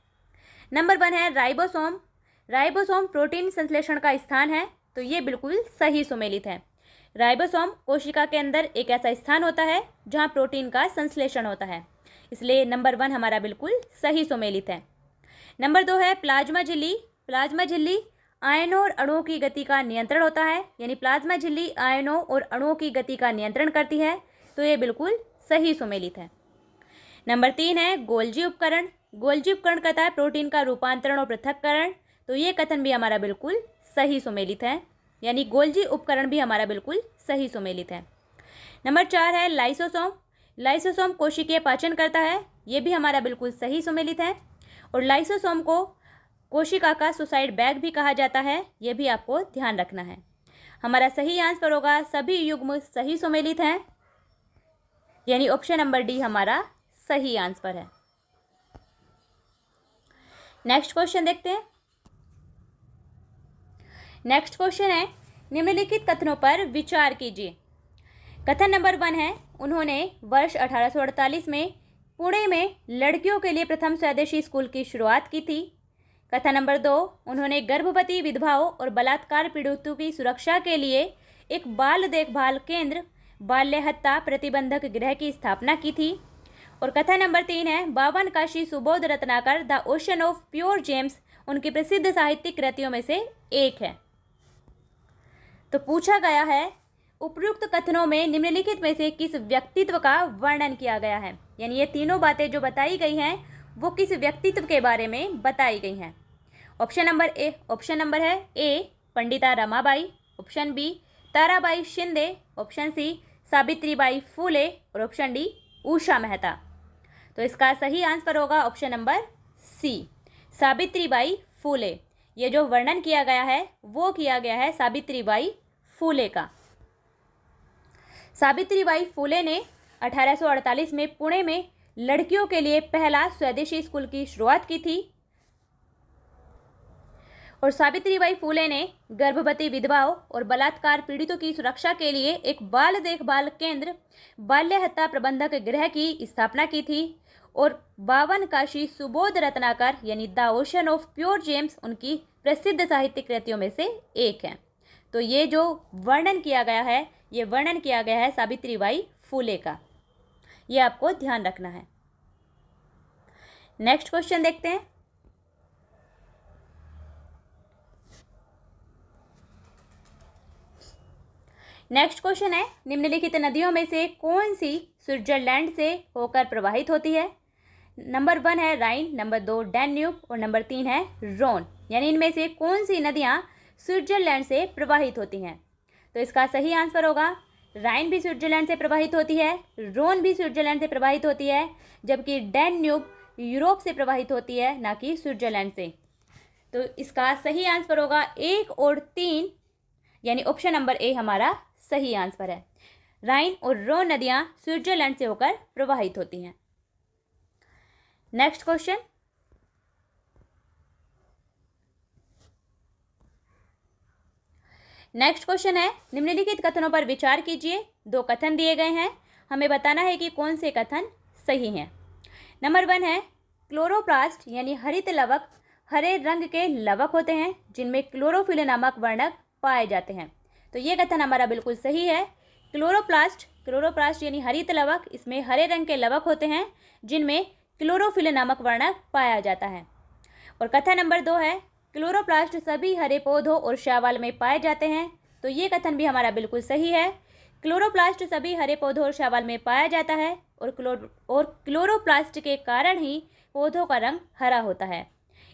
नंबर 1 है राइबोसोम। राइबोसोम प्रोटीन संश्लेषण का स्थान है, तो ये बिल्कुल सही सुमेलित है। राइबोसोम कोशिका के अंदर एक ऐसा स्थान होता है जहाँ प्रोटीन का संश्लेषण होता है, इसलिए नंबर 1 हमारा बिल्कुल सही सुमेलित है। नंबर 2 है प्लाज्मा झिल्ली। प्लाज्मा झिल्ली आयनों और अणुओं की गति का नियंत्रण होता है, यानी प्लाज्मा झिल्ली आयनों और अणुओं की गति का नियंत्रण करती है, तो ये बिल्कुल सही सुमेलित है। नंबर 3 है गोल्जी उपकरण। गोल्जी उपकरण कहता है प्रोटीन का रूपांतरण और पृथक्करण, तो ये कथन भी हमारा बिल्कुल सही सुमेलित है, यानी गोल्जी उपकरण भी हमारा बिल्कुल सही सुमेलित है। नंबर 4 है लाइसोसोम। लाइसोसोम कोशिकीय पाचन करता है, ये भी हमारा बिल्कुल सही सुमेलित है। और लाइसोसोम को कोशिका का सुसाइड बैग भी कहा जाता है, ये भी आपको ध्यान रखना है। हमारा सही आंसर होगा सभी युग्म सही सुमेलित हैं, यानी ऑप्शन नंबर डी हमारा सही आंसर है। नेक्स्ट क्वेश्चन देखते हैं। नेक्स्ट क्वेश्चन है, निम्नलिखित कथनों पर विचार कीजिए। कथन नंबर 1 है, उन्होंने वर्ष 1848 में पुणे में लड़कियों के लिए प्रथम स्वदेशी स्कूल की शुरुआत की थी। कथन नंबर 2, उन्होंने गर्भवती विधवाओं और बलात्कार पीड़ितों की सुरक्षा के लिए एक बाल देखभाल केंद्र बाल्य हत्या प्रतिबंधक गृह की स्थापना की थी। और कथन नंबर 3 है, 52 Kashi Subodh Ratnakar the ocean of pure James उनकी प्रसिद्ध साहित्यिक कृतियों में से एक है। तो पूछा गया है उपयुक्त कथनों में निम्नलिखित में से किस व्यक्तित्व का वर्णन किया गया है, यानी ये तीनों बातें जो बताई गई हैं वो किस व्यक्तित्व के बारे में बताई गई हैं। ऑप्शन नंबर है A Pandita Ramabai, option B Tarabai Shinde, option C Savitribai Phule और ऑप्शन डी उषा मेहता। तो इसका सही आंसर होगा ऑप्शन नंबर सी, सावित्रीबाई फूले। ये जो वर्णन किया गया है वो किया गया है सावित्रीबाई फूले का। सावित्रीबाई फूले ने 1848 में पुणे में लड़कियों के लिए पहला स्वदेशी स्कूल की शुरुआत की थी और सावित्रीबाई फूले ने गर्भवती विधवाओं और बलात्कार पीड़ितों की सुरक्षा के लिए एक बाल देखभाल केंद्र बाल्य हत्या प्रबंधक गृह की स्थापना की थी और 52 काशी सुबोध रत्नाकर यानी the ocean of pure James उनकी प्रसिद्ध साहित्यिक कृतियों में से एक है। तो ये जो वर्णन किया गया है ये वर्णन किया गया है सावित्रीबाई फूले का, ये आपको ध्यान रखना है। नेक्स्ट क्वेश्चन देखते हैं। नेक्स्ट क्वेश्चन है निम्नलिखित नदियों में से कौन सी स्विट्जरलैंड से होकर प्रवाहित होती है। नंबर 1 है राइन, नंबर 2 डैन्यूब और नंबर 3 है रोन, यानी इनमें से कौन सी नदियां स्विट्जरलैंड से प्रवाहित होती हैं। तो इसका सही आंसर होगा राइन भी स्विट्जरलैंड से प्रवाहित होती है, रोन भी स्विट्जरलैंड से प्रवाहित होती है, जबकि डैन्यूब यूरोप से प्रवाहित होती है, ना कि स्विट्जरलैंड से। तो इसका सही आंसर होगा 1 और 3, यानी ऑप्शन नंबर ए हमारा सही आंसर है। राइन और रोन नदियां स्विट्जरलैंड से होकर प्रवाहित होती हैं। Next question. नेक्स्ट क्वेश्चन है निम्नलिखित कथनों पर विचार कीजिए। 2 कथन दिए गए हैं, हमें बताना है कि कौन से कथन सही हैं। नंबर 1 है क्लोरोप्लास्ट यानी हरित लवक हरे रंग के लवक होते हैं जिनमें क्लोरोफिल नामक वर्णक पाए जाते हैं। तो ये कथन हमारा बिल्कुल सही है। क्लोरोप्लास्ट यानी हरित लवक, इसमें हरे रंग के लवक होते हैं जिनमें क्लोरोफिल नामक वर्णक पाया जाता है। और कथन नंबर 2 है क्लोरोप्लास्ट सभी हरे पौधों और शैवाल में पाए जाते हैं। तो ये कथन भी हमारा बिल्कुल सही है। क्लोरोप्लास्ट सभी हरे पौधों और शैवाल में पाया जाता है और क्लोरोप्लास्ट के कारण ही पौधों का रंग हरा होता है।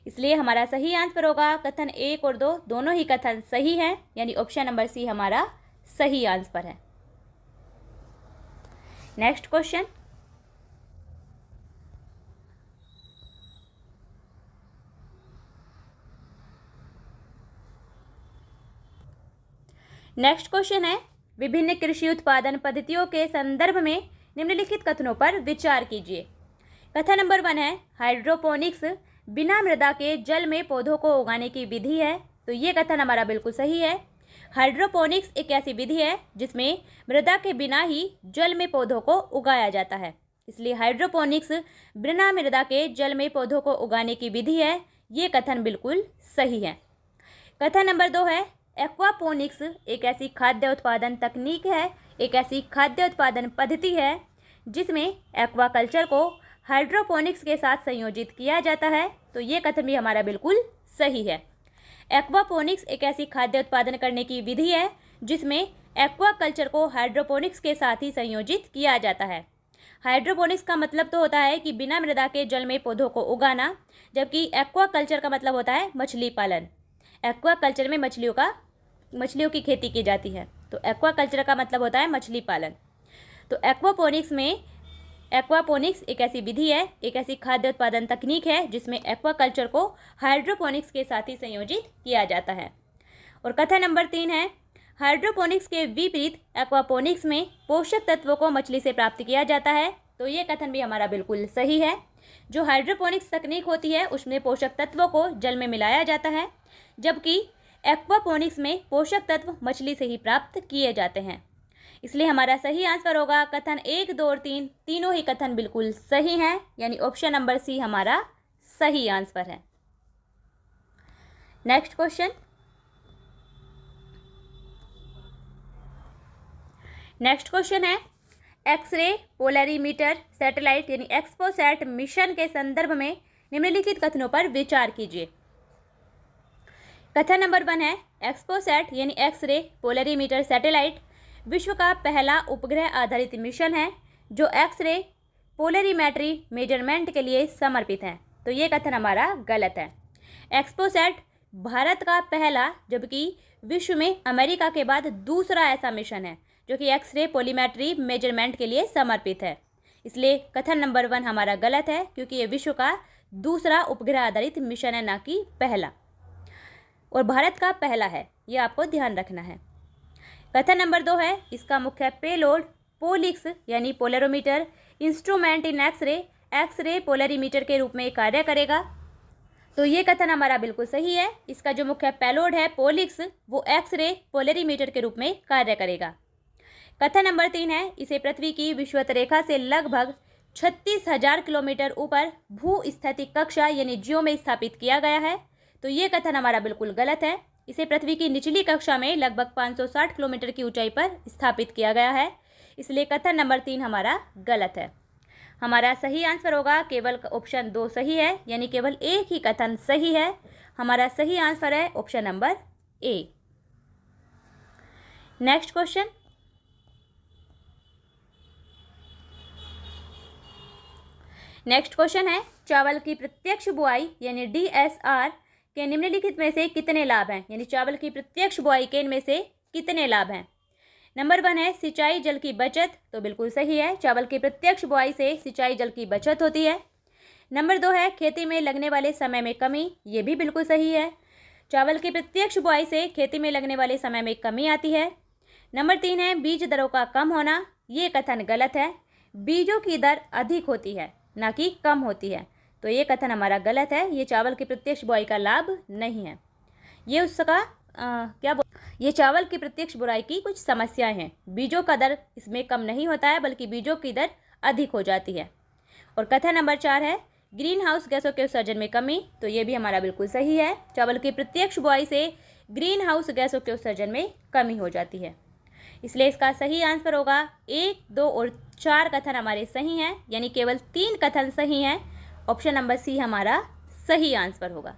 इसलिए हमारा सही आंसर होगा कथन 1 और 2 दोनों ही कथन सही हैं, यानी ऑप्शन नंबर सी हमारा सही आंसर है। Next question. नेक्स्ट क्वेश्चन है विभिन्न कृषि उत्पादन पद्धतियों के संदर्भ में निम्नलिखित कथनों पर विचार कीजिए। कथन नंबर 1 है हाइड्रोपोनिक्स बिना मृदा के जल में पौधों को उगाने की विधि है। तो ये कथन हमारा बिल्कुल सही है। हाइड्रोपोनिक्स एक ऐसी विधि है जिसमें मृदा के बिना ही जल में पौधों को उगाया जाता है, इसलिए हाइड्रोपोनिक्स बिना मृदा के जल में पौधों को उगाने की विधि है। ये कथन बिल्कुल सही है। कथन नंबर 2 है एक्वापोनिक्स एक ऐसी खाद्य उत्पादन तकनीक है, एक ऐसी खाद्य उत्पादन पद्धति है जिसमें एक्वाकल्चर को हाइड्रोपोनिक्स के साथ संयोजित किया जाता है। तो ये कथन भी हमारा बिल्कुल सही है। एक्वापोनिक्स एक ऐसी खाद्य उत्पादन करने की विधि है जिसमें एक्वाकल्चर को हाइड्रोपोनिक्स के साथ ही संयोजित किया जाता है। हाइड्रोपोनिक्स का मतलब तो होता है कि बिना मृदा के जल में पौधों को उगाना, जबकि एक्वाकल्चर का मतलब होता है मछली पालन। एक्वाकल्चर में मछलियों की खेती की जाती है, तो एक्वाकल्चर का मतलब होता है मछली पालन। तो एक्वापोनिक्स एक ऐसी विधि है, एक ऐसी खाद्य उत्पादन तकनीक है जिसमें एक्वाकल्चर को हाइड्रोपोनिक्स के साथ ही संयोजित किया जाता है। और कथन नंबर 3 है हाइड्रोपोनिक्स के विपरीत एक्वापोनिक्स में पोषक तत्वों को मछली से प्राप्त किया जाता है। तो ये कथन भी हमारा बिल्कुल सही है। जो हाइड्रोपोनिक्स तकनीक होती है उसमें पोषक तत्वों को जल में मिलाया जाता है, जबकि एक्वापोनिक्स में पोषक तत्व मछली से ही प्राप्त किए जाते हैं। इसलिए हमारा सही आंसर होगा कथन 1, 2 और 3 तीनों ही कथन बिल्कुल सही हैं, यानी ऑप्शन नंबर सी हमारा सही आंसर है। Next question. नेक्स्ट क्वेश्चन है एक्सरे पोलरीमीटर सैटेलाइट यानी एक्सपोसैट मिशन के संदर्भ में निम्नलिखित कथनों पर विचार कीजिए। कथन नंबर 1 है एक्सपोसैट यानी एक्सरे पोलरीमीटर सैटेलाइट विश्व का पहला उपग्रह आधारित मिशन है जो एक्सरे पोलरीमेट्री मेजरमेंट के लिए समर्पित है। तो ये कथन हमारा गलत है। एक्सपोसैट भारत का पहला जबकि विश्व में अमेरिका के बाद दूसरा ऐसा मिशन है जो कि एक्सरे पोलीमेट्री मेजरमेंट के लिए समर्पित है। इसलिए कथन नंबर 1 हमारा गलत है क्योंकि ये विश्व का दूसरा उपग्रह आधारित मिशन है, ना कि पहला, और भारत का पहला है, ये आपको ध्यान रखना है। कथन नंबर 2 है इसका मुख्य पेलोड पोलिक्स यानी पोलरोमीटर इंस्ट्रूमेंट इन एक्सरे पोलरीमीटर के रूप में कार्य करेगा। तो ये कथन हमारा बिल्कुल सही है। इसका जो मुख्य पेलोड है पोलिक्स वो एक्सरे पोलरीमीटर के रूप में कार्य करेगा। कथन नंबर 3 है इसे पृथ्वी की विषुवत रेखा से लगभग 36,000 किलोमीटर ऊपर भूस्थैतिक कक्षा यानी जियो में स्थापित किया गया है। तो ये कथन हमारा बिल्कुल गलत है। इसे पृथ्वी की निचली कक्षा में लगभग 560 किलोमीटर की ऊंचाई पर स्थापित किया गया है। इसलिए कथन नंबर 3 हमारा गलत है। हमारा सही आंसर होगा केवल ऑप्शन 2 सही है, यानी केवल एक ही कथन सही है। हमारा सही आंसर है option number A. Next question, है चावल की प्रत्यक्ष बुआई यानी DSR के निम्नलिखित में से कितने लाभ हैं, यानी चावल की प्रत्यक्ष बुआई के इनमें से कितने लाभ हैं। नंबर 1 है सिंचाई जल की बचत, तो बिल्कुल सही है, चावल की प्रत्यक्ष बुआई से सिंचाई जल की बचत होती है। नंबर 2 है खेती में लगने वाले समय में कमी, ये भी बिल्कुल सही है, चावल की प्रत्यक्ष बुआई से खेती में लगने वाले समय में कमी आती है। नंबर 3 है बीज दरों का कम होना, ये कथन गलत है, बीजों की दर अधिक होती है ना कि कम होती है। तो ये कथन हमारा गलत है, ये चावल की प्रत्यक्ष बुआई का लाभ नहीं है, ये उसका ये चावल की प्रत्यक्ष बुआई की कुछ समस्याएं हैं। बीजों का दर इसमें कम नहीं होता है बल्कि बीजों की दर अधिक हो जाती है। और कथन नंबर 4 है ग्रीन हाउस गैसों के उत्सर्जन में कमी, तो ये भी हमारा बिल्कुल सही है, चावल की प्रत्यक्ष बुआई से ग्रीन हाउस गैसों के उत्सर्जन में कमी हो जाती है। इसलिए इसका सही आंसर होगा 1, 2 और 4 कथन हमारे सही हैं, यानी केवल 3 कथन सही हैं। ऑप्शन नंबर सी हमारा सही आंसर होगा।